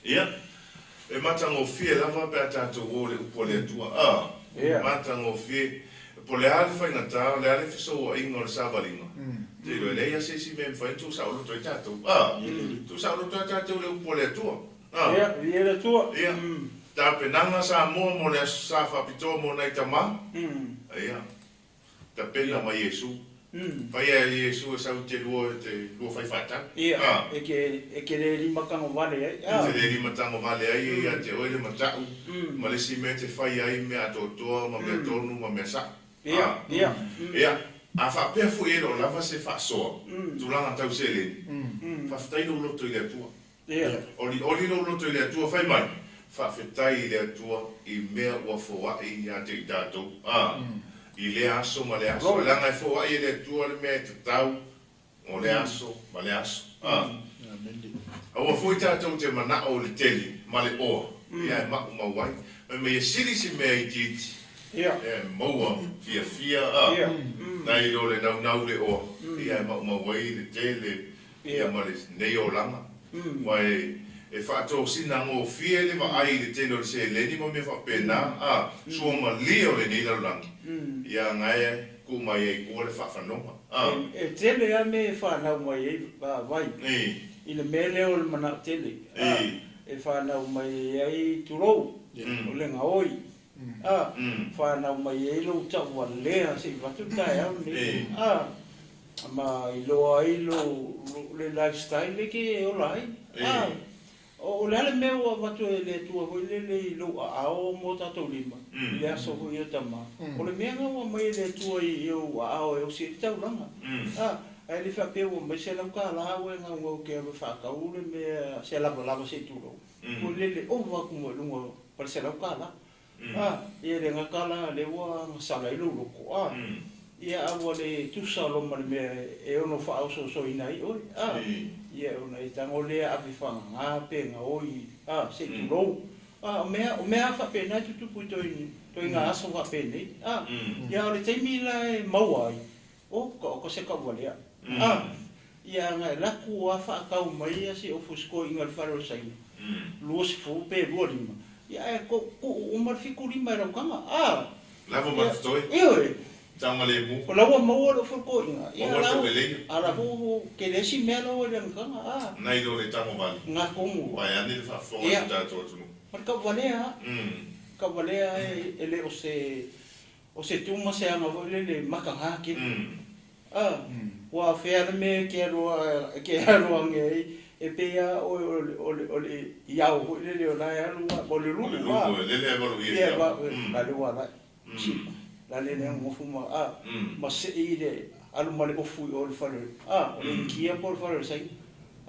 Ia. E matango fie lava pe tātou o le upo le atua. Matango fie. Po le ale whaingata, le ale fiso o ingo le savaringa. Te roi leia se si me mwhain tu sa olo toi tātou. Tu sa olo toi tātou le upo le atua. Ia, vie le tua. Ia. Tā penanga sa mua mo le sa whapito mo nei tama. Ia. Ta pena mai Iesu. Pai a Iesu e sau te lua whai whata. Ia, e ke le rima kango vale ai. Te le rima tango vale ai, ia te oile matau. Ma le si me te whai ai mea totoa, ma mea tonu, ma mea sa. Ia, ia. Ia. A whapea fu e lo lava se whasoa. Tulanga tau se le. Whaftai lo loto i le atua. Ia. Oli lo loto i le atua whai mai. Whawhetai i le atua i mea ua fōai i a te i tātou. I le aso ma le aso. Langa i fōai i le atua le mea te tau. O le aso ma le aso. Aua fōi tātou te mana o le teli ma le oa. Ia e maku mauai. Me e siri si mea i titi. Ia. E maua fia. Nai lo le nau le oa. Ia e maku mauai le tele. Ia ma le nei o langa. Wai e whaatou sina ngō fie le wa ai le tēno le se leni mo me whapena, sua ma leo le nei laulangi. Ia ngai ku mai e kua le whawhanonga. E tele a me whanau mai e vai. I le mele o le mana tele. E whanau mai e ai turou, o le ngaoi. Whanau mai e lo tau wa lea se watu TAEAO ne. Ma i loa i lo le lifestyle le ke e o lai. O le ale mea ua watu e le tua hoi le lo a ao mo tatou lima. I le aso hoi o tama. O le mea ngā mai le tua i o a ao e o si tau langa. Ai le whapea ua mai se lau ka lao e ngā ngau ke awe whakau le mea se lava se turo. O le o waku mo lunga pare se lau ka la. Ia le ngā kala le ua ngasala i loko. Ia awa le tusa loma le mea e ono whaau so inai oi. Ia ona i tango lea api whanga ngā penga oi. Se turou. O mea whapena tutupu toi ngā aso whapena. Ia o le teimi la e maua ai. Ko se kaua lea. Ia ngai laku a whaakau mai a se ofusko inga le whare o saina. Lua se fu pe lua lima. Ia e ko umar fiku lima e raukanga. Lavo matutoi. Ioi. Tama le mu. Ko lawa maua lo furko inga. Ia lau. Ala fu ke le si mea lau e raukanga. Nai lo le tango vali. Ngā kongu. Vai ane le whawhonga i tātou atunu. Mar ka valea. Ka valea e le o se tuma se anga le makanga ki. Wa fea me ke aroa ngei. E pea o le iau ho le o lai alua o le lulu. Le le evalu i e iau. La le wala. La le ne ngofu ma ma se i le alu ma le ofu o le whare. O le kia po le whare sai.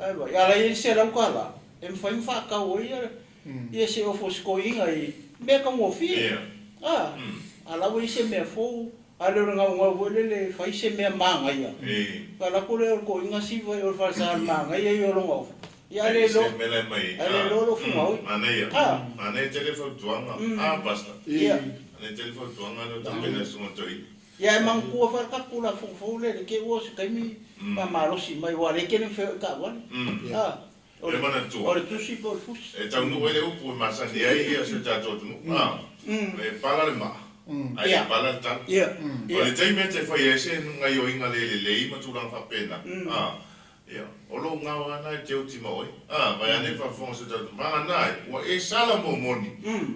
Ia la i se lau kala. E mwhai mwhakau o ia. Ia se ofo sko inga i mea ka ngofi. A lawa i se mea fou. A leo ngau vole le fai se mea manga ia. Ka la ko le ko inga siva o fa sa manga ia i o longa. Ia le lo. Ale lo fu mau. Ane telefon tuanga. Basta. Ia. Ane telefon tuanga no também suma toi. Ia mang ku fa ka pula fu le ke wo se kai mi pa malo si mai wa le ke le fe ka wa. O le mana tua. O le tusi po fus. E tau no ele upu masani ai ia se tatou tu. E pala le ma. Ai pala tan. O le teime te fai ese ngai o inga le ma tu lang whapena. ia o lo ngawa na te uti mai vai ane fa fonse ta manga nai wa e sala mo moni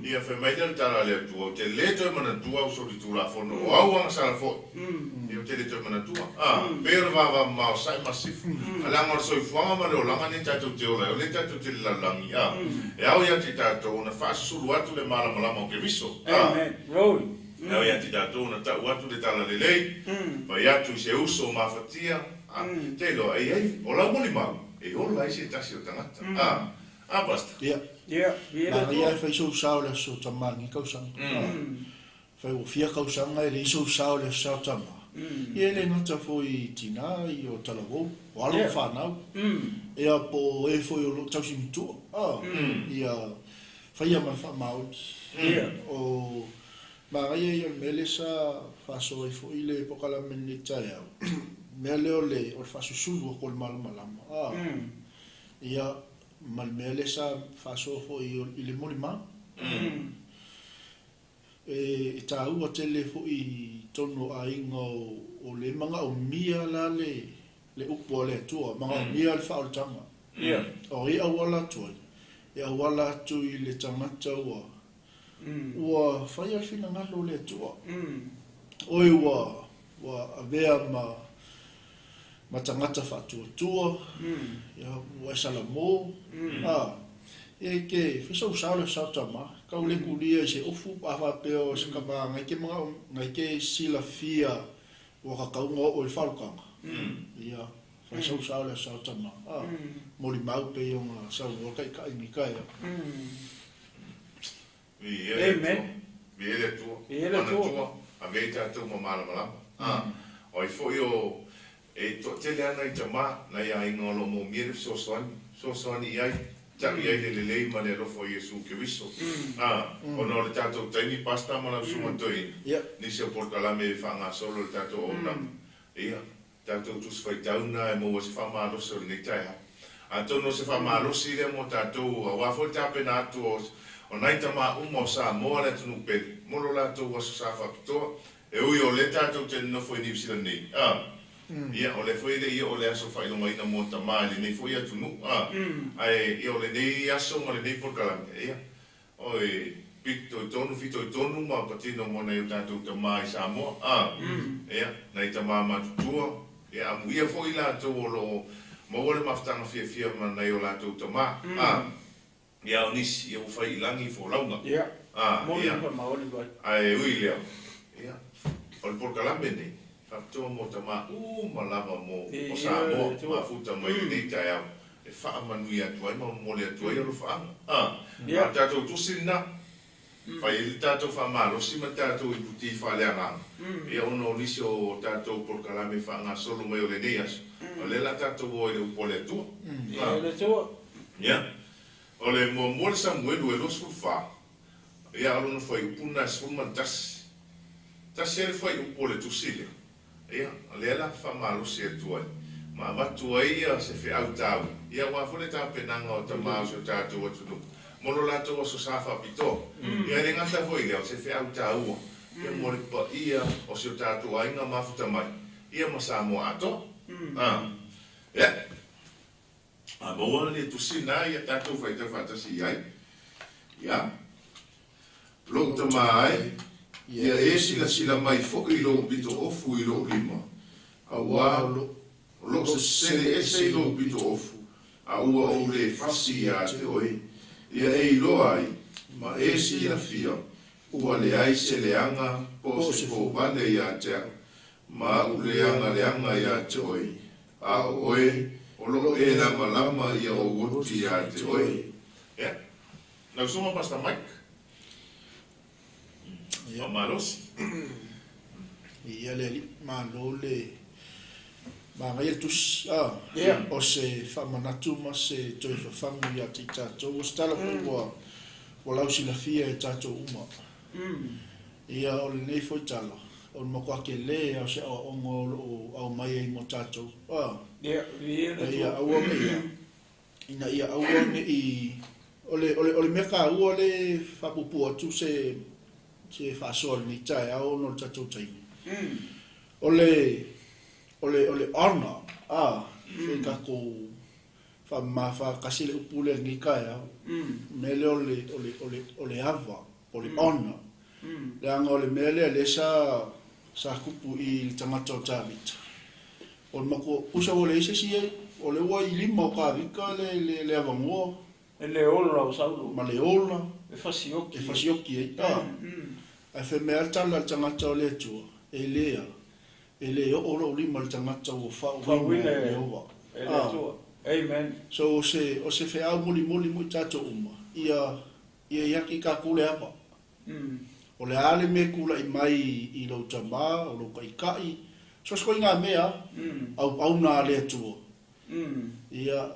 ia fe mai del tara le tu te le to mana tu au so di tu la fono o au ang sala fo ia te le to mana tu per va ma sai masif ala ngor so fo ma lo langa ni ta tu te o le ta tu te la langi e au ia ti ta to na fa su atu le mala mala mo ke viso amen roy au ia ti ta to na ta atu le tala le lei vai atu se uso ma fatia te lo ai o la moli mau e o la ese tasi o tangata basta ia ma ia fai so sao le so tamangi kausanga fai o fia kausanga e le so sao le sao tama ia le ngata foi tina i o talavo o alo whanau ia po e foi o tausi mitu ia fai a man wha maut o ma ia mele sa faso e foi le pokala meni TAEAO mea leo le o le whasusulu o kol malamalama. Ia mal mea le sa whasofo i le mori ma. E tā ua tele fo i tono a inga o le manga o mia la le upo le tua, manga o mia le whaoltanga. O i awala toi, i awala tu i le tangata ua. Ua whai alfina ngalo le tua. Oi ua avea ma tangata whatuatua, ua salamo, e ke whisau saole sautama, kau le kulia se ofu pawa peo se kama ngai ke mga ngai ke sila fia ua kakaunga o le whalukanga. Ia, whisau saole sautama, mori mau pe yonga sau o kai kai ni kai. Amen. Viele tua, a veita tu mamala malama. Oi foi o e to tele ana i tama na ia inga lo mo mire so soani ai tabi ai le lei ma le rofo Iesu ke viso o no le tato taimi pasta ma na suma toi ni se portala me fanga solo le tato ona ia tato tu sfai tauna e mo se fama lo so le taia antono se fama lo si le mo tato wa fo tape na tu o nai tama umo sa mo le tunu pe mo lo la to wa sa fa to e ui o le tato te no foi ni sila nei ia o le foi le ia o le aso fai longa ina mo tamali nei foi atu nu ai ia o le nei aso ma le nei porkala ia oi pito tonu fito tonu ma patino mo nei tato tamai sa mo ia nei tama ma tutua ia amu ia foi la to lo mo le maftanga fia ma nei o la to tama ia o nisi ia o fai langi fo launga ia ia ma oli vai ai ui lea ia o le porkala nei Faptoa mo tama malava mo o sa mo ma futa mai nei TAEAO e wha manui atu ai ma mole atu ai alo wha ma tatou tusina whai ili tatou wha marosi ma tatou i puti wha leanga ia ono nisi o tatou porkalame wha ngā solo mai o le nei aso o le la tatou o le upole atua ia o le mo mole Samuelu e los fulfa ia alo no whai upuna sfuma tasi ele whai upole tusile ia le la fa malo se tuai ma watu ia se fe au tau ia wa fole ta penanga o tama so ta tu o tu mo lo la to so safa pito ia le ngata foi le se fe au tau ia mo le pa ia o so ta tu ai nga mafuta mai ia ma sa mo ato ia a mo le tu sina ia ta tu vai ta fantasi ai ia lo tama ai ia e sila mai fo i lo bito ofu i lo lima a wa lo se sele e se lo bito ofu a ua o le fasi a te oi ia e lo ai ma e sila fia ua le ai se leanga po se fo bane ia te ma u leanga ia te oi a oi o lo e lama ia o wuti ia te oi na suma pasta Mike Marosi. Ia le malo le ma ngai tus o se famanatu ma se toi fafangu ia te tato o stala po o lausi la fia e tato uma ia o le nei foi tala o mo kwa ke le o se o ngo o mai e mo tato ia o ia ina ia o i ole meka o le fapupu atu se fa sol ni TAEAO no tatou tai ole honor Fe kako fa mafa kasile upule ngikaya. Mele ole ava, ole ona. Le anga ole mele le sa kupu I tangata o tāwita. O mako usa ole ise si o le ua I lima o ka vika le avangoa. E le ola o saulo. Ma le ola. E fasioki. E fasioki e ta. Ai fe mea tala tangata o le tua. E lea. E le o lima le tangata o whauwina e owa. E le tua. Amen. So o se fe au muli mui tato uma. Ia yaki ka kule apa. O le ale me kula I mai I lau tama, o lau kaikai. So sko inga mea, au na le atua. Ia,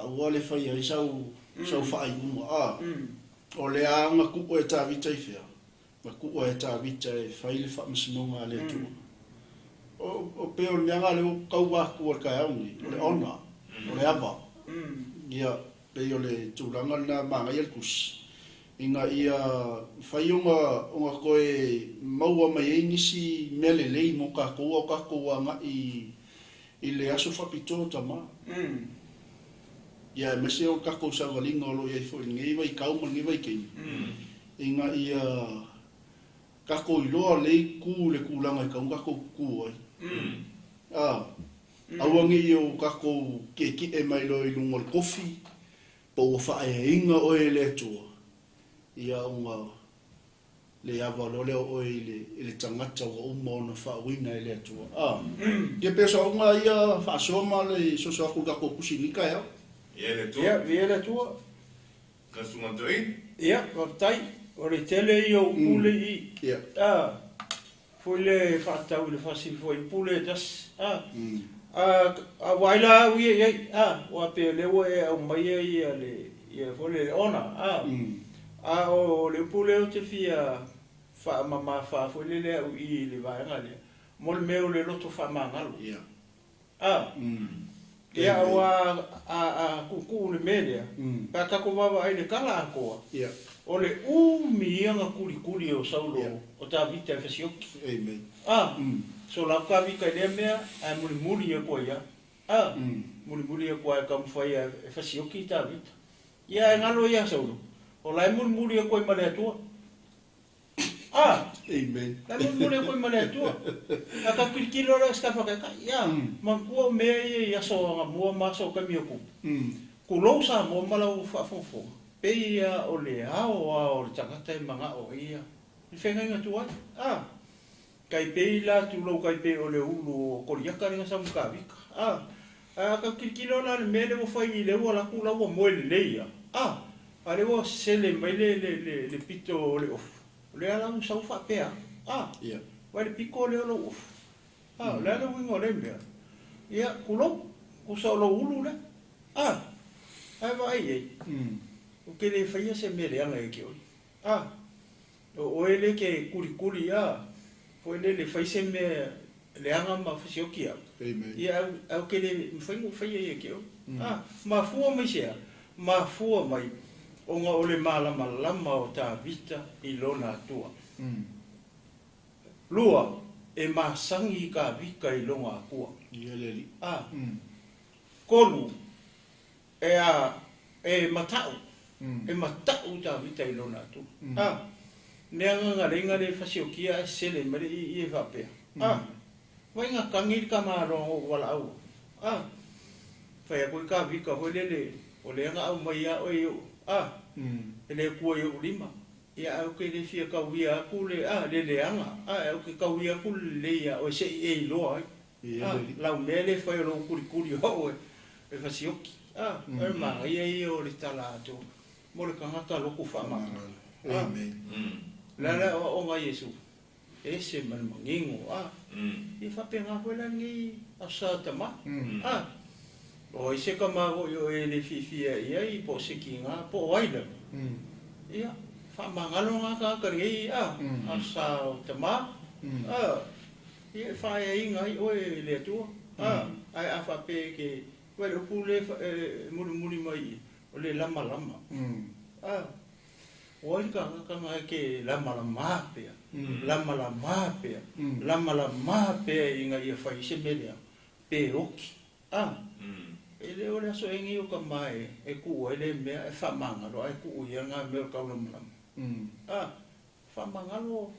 ua le whai ai sau whai uma. O le anga kuko e tā vita I whea. Ma kuko e tā vita e whai le wha masinonga le atua. O peo le meanga le o kauwaku o kai aungi. O le ona, o le ava. Ia, peo le tūranga na manga I alkusi. Inga ia whai onga koe maua mai e nisi mele lei mo kakoa o kakoa nga I le aso whapito tama. Ia mese o kakoa sa walinga o lo iai fo ngei wai kauma ngei wai kei. Inga ia kakoa I loa lei ku le kulanga I kaunga kakoa ku ai. Awangi o kakoa ki e mai lo I lunga le kofi po o whae inga o e le tua. Ia unga le ava lo leo o le tangata o uma ona whauina e le atua. Ia pesa unga ia whaasoma le soso aku kako kusinika ea. Ia le tua. Ia, via le tua. Ka sumatoi. Ia, waptai. O le tele I o pule I. Ia. Foi le whaatau le whasi foi pule das. A waila au ia iai. Wa pe lewa e au mai ia le foi le ona. O le pule o te fia wha mama wha foi le au I le vaenga le. Mo le meo le loto wha mangalo. Ia. Ia a kuku le melea. Ka kako wawa ai le kala akoa. Ia. O le umianga kuri o saulo o ta vita e fasioki. Amen. So la ka vika le mea ai muli e koa ia. Muli e koa e kamwhai e fasioki ta vita. Ia e ngalo ia saulo. O lai muli e koa I male atua. Amen. Lai muli e koa I male atua. A ka kirikilo la ska whakaka. Ia, mankua mea ia so nga mua maso ka mioku. Kulou sa mua malau whafofo. Peia o le ao le tangata I manga o ia. I whenga inga tuai. Kai pei la tu lau kai pei o le ulu o koriaka ringa sa muka vika. Ka kirikilo la le mele o whai I le ua laku lau o moe le leia. A le o sele mai le pito o le ofu. Le ala un sau whapea. Ia. Wai le piko le alo ofu. Le ala winga o le mea. Ia, kulou. Kusa o lo ulu le. Ai wa ai ei. O ke le whaia se mere anga e ke oi. O ele ke kuri Foi le whai se me le anga ma whasioki au. Amen. Ia au ke le whaia e ke oi. Ma fua mai sea. Ma fua mai. O nga ole malama o ta vita I lona atua. Lua e masangi ka vika I longa akua. Ia leli. Kolu e matau. E matau ta vita I lona atua. Nea nga ringa le fasiokia e sele mare I e vapea. Wai nga kangir ka marongo wala au. Whai a koe ka vika hoi lele. O le anga au mai a oi o. Ele kua I ulima. Ia au ke le fia kauia aku le le anga. Au ke kauia aku le ia o se e loa. Lau mele whai o kuri ho e fasioki. E maa ia o le tala ato. Mo le kangata loko whamanga. Amen. Lala o nga Yesu. E se manmangingo. I whapenga hoi langi a satama. O I se ka mago o e le fifia ia I po seki ngā po waila. Ia, whamangalo ngā kākarei a sa o te mā. Ia, whae inga I o e le atua. Ai a whape ke, wai upu le muri mai o le lama. O I ka ngā ke lama pia. Lama pia. Lama pia inga ia whai se melea. Pe oki. Ele o le so engi o ka mai e ku ele me e fa manga lo ai ku ia nga me ka lo mala. Fa manga lo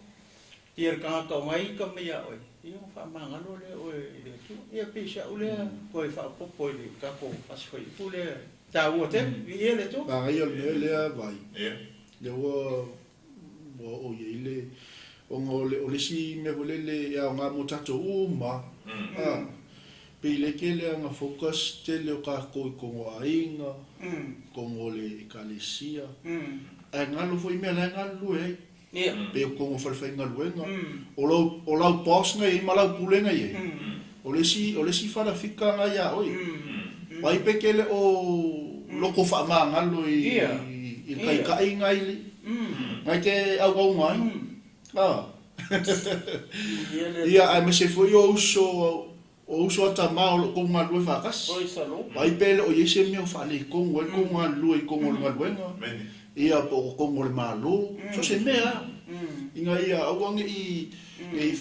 tier ka to mai ka me ya oi. Io fa manga lo le o le tu ia pisha o le ko fa po le ka ko as foi pu le ta o te ia le tu. Ba ia le vai. Le o ye le o le si me le ya nga mo tato uma. Pile ke le nga focus te le ka ko ainga ko le kalesia nga lo foi me nga lo pe ko fa nga luenga o la pos nga i mala pulenga ye o le si fa la fika nga ya oi vai pe ke le o lo ko fa ma nga lo i kai nga i nga ke au mai ia ai me se foi o uso ata mau ko nga lue fakas vai pele o yese me o fale ko nga lue ko nga luenga ia po ko le MALØ so se mea inga ia awangi i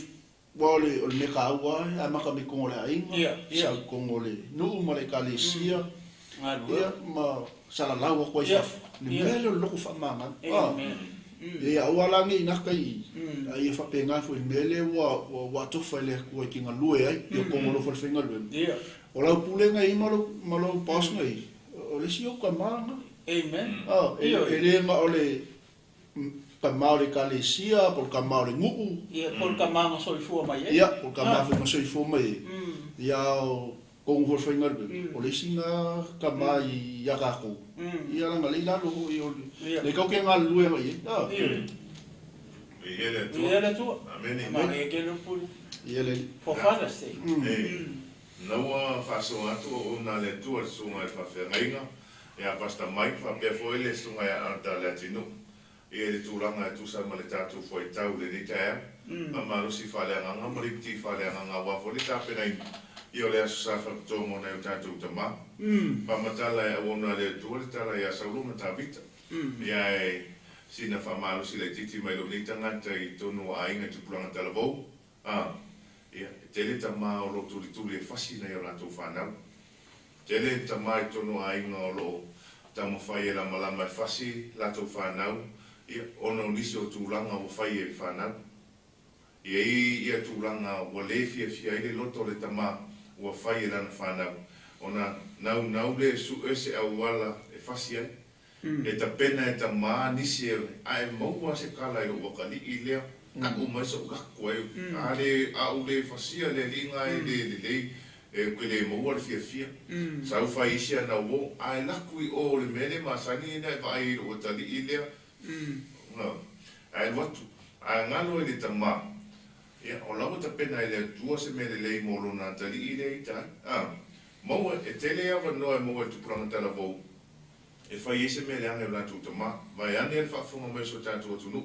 wale o le ka wa ama ka me ko le ainga sa ko le no ma le kalesia ia ma sala lawa ko ia ni mele lo ko fa manga ia wala ngi na kai ai fa penga fu mele wa to fa le ko ki nga lue ai ko mo lo fa finga lue o la pule nga i malo pas nga i o le sio ka manga ele nga o le ka maure kalesia por ka maure ngu por ka manga so fu mai ia por ka manga so fu mai ia ko mo fa finga lue o le singa ka mai ya ka ko ia nga le la lo le ka ke nga lue mai Ele tu. Ameni. Ma e ke no pu. Ele. For Father's Day. Naua faso atu o na le tu al sunga e whawhengainga. E a pasta mai whapea fo ele sunga e anta le atinu. E ele tūranga e tūsa ma le tātou fwai tau le ni taea. Ma marusi whaleanga maripiti whaleanga wafo le tāpena i. I o le asu sa whakatongo na e tātou tama. Pamatala e awona le tu le tala e a saulunga tā vita. Ia e sina whamalo si le titi mai lo ni tangata i tonu a inga tupulanga talavou. Ia, tele tama o lo tuli e whasi na i o rātou whanau. Tele tama i tonu a inga o lo tamo whai e la malama e whasi rātou whanau. Ia, ono nisi o tūranga o whai e whanau. Ia ia tūranga o le fia ile loto le tama o whai e lana whanau. Ona nau le su ese au wala e whasi ai. E ta pena e ta maa nisi e ai maua se kala i o wakali i lea ka umai so kako e ale au le fasia le linga e le e kwe le maua le fia sau fai isi ana uo ai lakui o le mele masani ina e vai i o tali i lea ai watu ai ngalo e le ta maa o lau ta pena e le tua se mele le molo na tali i lea i tai maua e tele awa noa e maua e tupuranga tala vou e fai ese me le ane o lātou tama, vai ane el whaafunga mai so tātou atunu.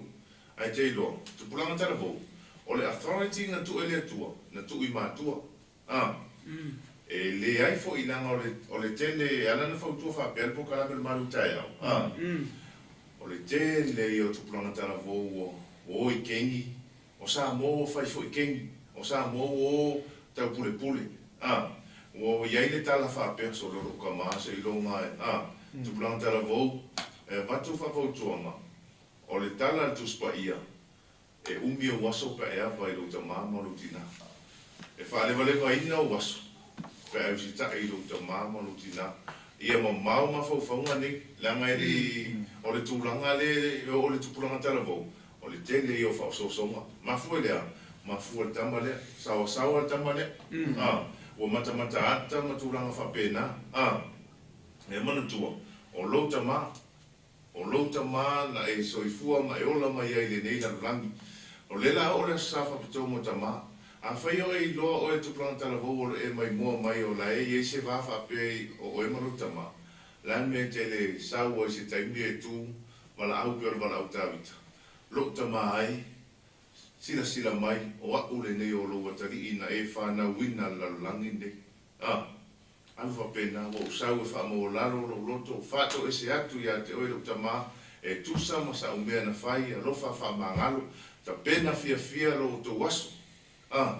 Ai te iloa, tu pulanga tara vau, o le authority na tu ele atua, na tu i mātua. E le ai fo i nanga o le tele, ana na whautua whapea, po ka label maru TAEAO. O le tele i o tu pulanga tara vau, o i kengi, o sa mo fai fo i kengi, o sa mo o tau pule. O iai le tala whapea, so loro ka maa se ilo mai, tu pulang tala vau, watu whakautuanga, o le tala tu spa ia, e umi o waso pa ea vai lo ta maa malutina. E whaalewa ina o waso, pa e usita i lo ta maa malutina. Ia ma mau ma whauwhaunga ni, langa e o le tūlanga le, o le tupulanga tala vau, o le tele i o whausosonga. Mafua lea, mafua le tama lea, sawa le tama lea, o mata ata ma tūlanga whapena, e mana tua, o louta mā na e soifua ma e ola mai ai le nei la rangi. O lela o le safa pito mo ta mā. A whai o e loa o e tupulanga tala vau o e mai mua mai o la e se wafa pe o e maruta mā. Lan me te le sau o se taimi e tū, wala au pio wala au tāwita. Louta mā ai, sila mai, o aku le nei o loa tari ina e whāna wina la rangi nei. Alfa pena o sau e whaamo laro lo loto whato e se atu ia te oe lukta mā e tusa ma sa umea na whai a rofa whamangalo ta pena fia lo o to waso ta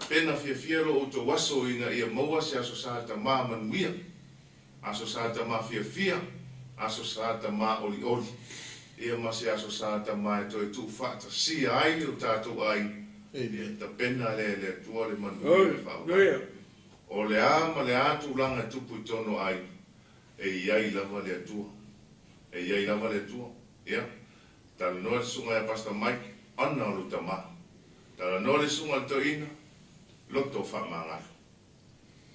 pena fia lo o to waso ina ia maua se aso sa ta mā manuia aso sa tama fia, aso sa tama oli. Ia masi aso sa tama e toi tu whata si ai o tātou ai. Ia ta pena le tua le manu e whao. O le ama le atu langa tupu i tono ai. E iai lava le atua. Ia. Tala noa le sunga e Pastor Mike, ana o luta maa. Tala noa le sunga le toina, loto wha mangalo.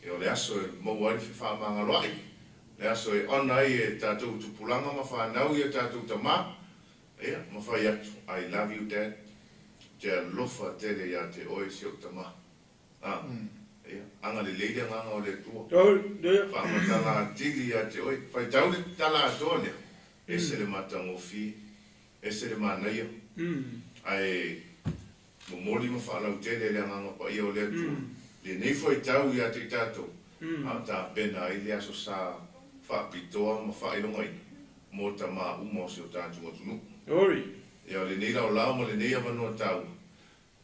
E o le aso e mauari fi wha mangalo ai. Le aso e ana e tātou tupulanga ma whanau i tātou ta maa. Ia, ma whai atu. I love you, Dad. Te alofa tele ia te oe si o ta maa. Ia, anga le leile nganga o le tua. Whamatala tili ia te oe. Whai tau le tala atoa lea. E se le matango fi. E se le manaia. Ai, momoli ma whaalau tele le nganga pa ia o le tua. Le nei whai tau ia te tātou. A tā pena ai le aso sa whaapitoa ma whailonga i. Mō ta maa uma o si o tātou atunu. Ia le nei lau lau ma le nei avanoa tau.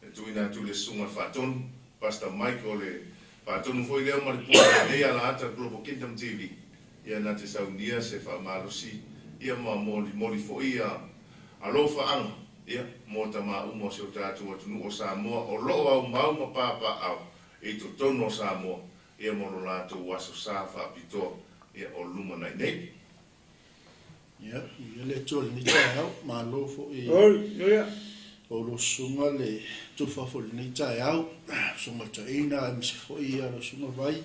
E tuina tu le sunga whaatonu. Pastor Mike o le whaatonu foi leo ma le pua le nei ala ata Global Kingdom TV. Ia na te saunia se whaamalosi. Ia ma moli foi ia alofa anga. Ia mō ta maa uma o si o tātou atunu o Samoa. O loo au mau ma pāpā au. E to tono o Samoa. Ia mono lātou waso sa whaapitoa. Ia o luma nei nei. Ia le tōle ni TAEAO, MALØ fo i o lo sunga le tufa fo ni TAEAO, sunga taina e misi fo i lo sunga vai,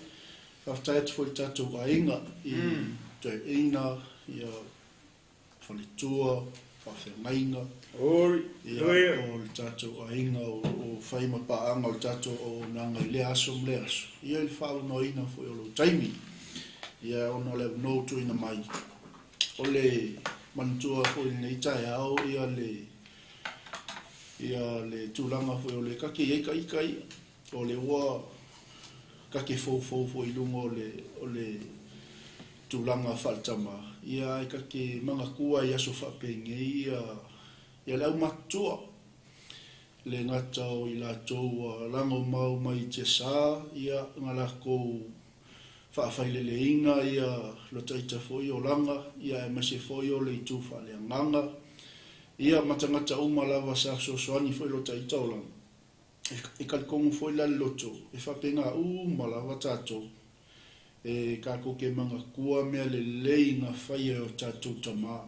whaftai atu fo i tātou ainga i taina ia fo le tua, whawhengainga, ia o le tātou ainga o whaima paanga o le tātou o nanga i le aso mle aso. Ia le whao noina fo i o lo taimi, ia ono le no tuina mai. O le mantua fo i nei TAEAO ia le tūlanga fo o le kake ikai o le ua kake fo i lungo o le tūlanga whaltama ia kake manga kua i aso whapenge ia le au matua le ngata o i la tōua lango mau mai te sā ia ngalako whaafeilele inga ia lo taita foi o langa ia e mase foi o le itu whale anganga ia matangata umalawa sa soani foi lo taita o langa e kalkongu foi la loto e whapenga umalawa tato e kako ke manga kua mea le leinga whaia o tato tama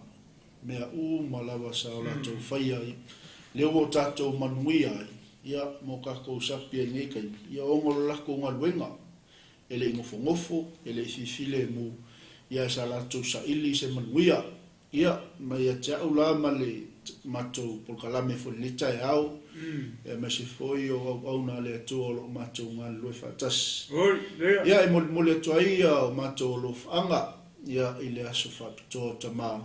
mea umalawa sa o lato whaia leo o tato manuia ia mo kako sapia ngekai ia ongolo lako ngaluenga ele ngofo ele fifile mu ia salato sa ili se manuia ia mai ata ula male mato por kalame fo le TAEAO e mase foi o ona le to lo mato ngal lo fatas ia e mo le to ia o mato lo anga ia ile aso fa to tama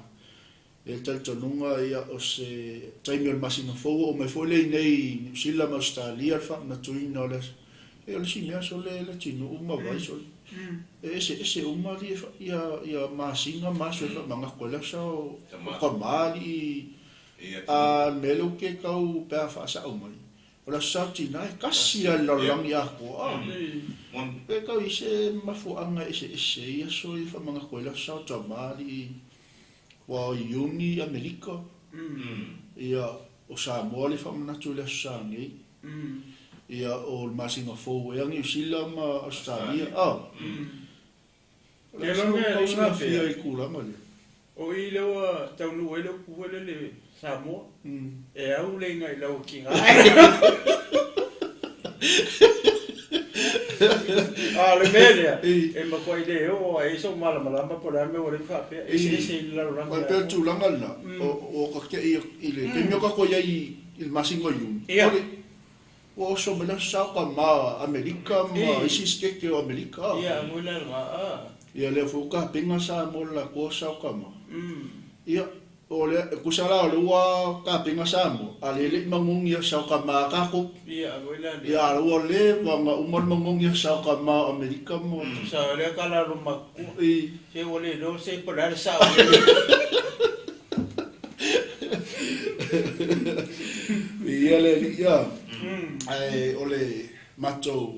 e tanto nunga ia o se taimi o masino fogo o me foi le nei sila ma Australia fa na tuina le e o si mea so le tino uma vai so ese uma li ia masinga maso manga kola so kamali a melo ke kau pe fa sa umai ola sa tina kasi la lang ya ko pe kau ise mafu anga ise ia so i fa manga kola sa tamali wa uni america ia o sa mo li fa na tu le sa ni ia o masinga fo e New Zealand ma Australia le longa fia i kula male o i lewa tau nu ele ku le Samoa e au le ngai lau kinga le media e ma ko ide o e so mala ma por me o le fa pe e la ranga ma pe tu langa la o ka ke i le ke mio ka ko ia i masinga yu o so mena sa ka ma Amerika ma isi skeke o Amerika ia mo la ia le fu ka pinga sa mo la ko sa ka ma ia o le kusala o wa ka pinga sa mo ale le mangung ia sa ka ma ka ko ia mo la ia o le wa ma umon mangung ia sa ka ma Amerika mo sa le ka la ro ma ku se o le no se por la sa ia le ia ai ole mato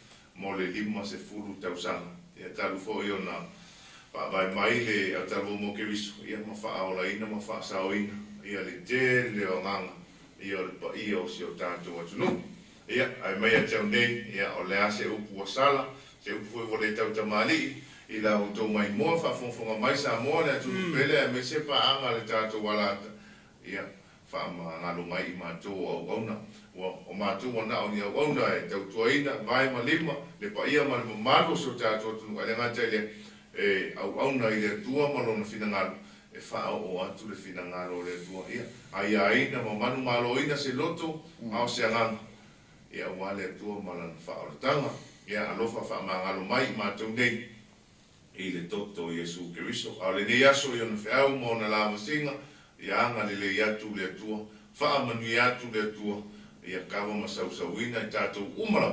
mo le 50 tausaga ia talu foʻi ona faavae mai le au talu mo ke viso ia ma faaolaina ma faasaoina ia le tele o agaga ia o le paia o se o tatou atunuu ia ae mai atau nei ia o le a se upu asala se upu foi ua le tautamālii i la outou mai moa faafogafoga mai sa moa le atunu pele ae mai se paaga le tatou alata ia faamagalo mai i matou o auauna ua o matou ona aʻoni auauna e tautuaina vae ma lima le paia ma le mamalu o se o tatou atunuu ae le gata i le auauna i le atua ma lona finagalo e whaao atu le finangalo le tua ia. Ai aina ma manu maloina se loto ao se anganga. Ia wale atua malan whao le tanga. ia alofa whaamangalo mai mātou nei i le toto Iesu Keriso. Au le nei aso i ona whiau mo na la masinga, ia anga le le atu le atua, whaamanui atu le atua, ia kawa masausauina i tātou umara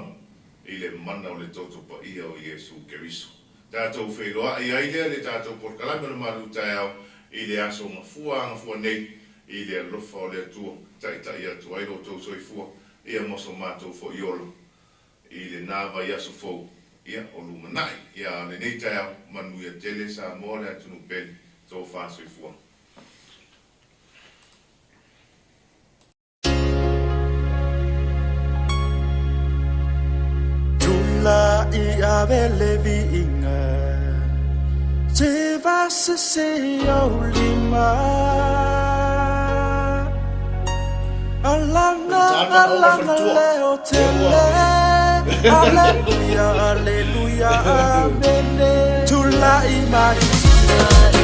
i le mana o le toto pa ia o Iesu Keriso. Tātou whairoa i aile le tātou porkalame le maru TAEAO i le aso ngafua nei i le alofa o le atua, tai atu airo tau soifua, ia moso mātou fo iolo i le nāwa i aso fau, ia o lumanai, ia le nei TAEAO manu ia tele sa mo le atunu peni tō wha soifua. Tula i avele vinga, se va se olima. Alanga leo tele, aleluya, aleluya, amen. Tula i mai.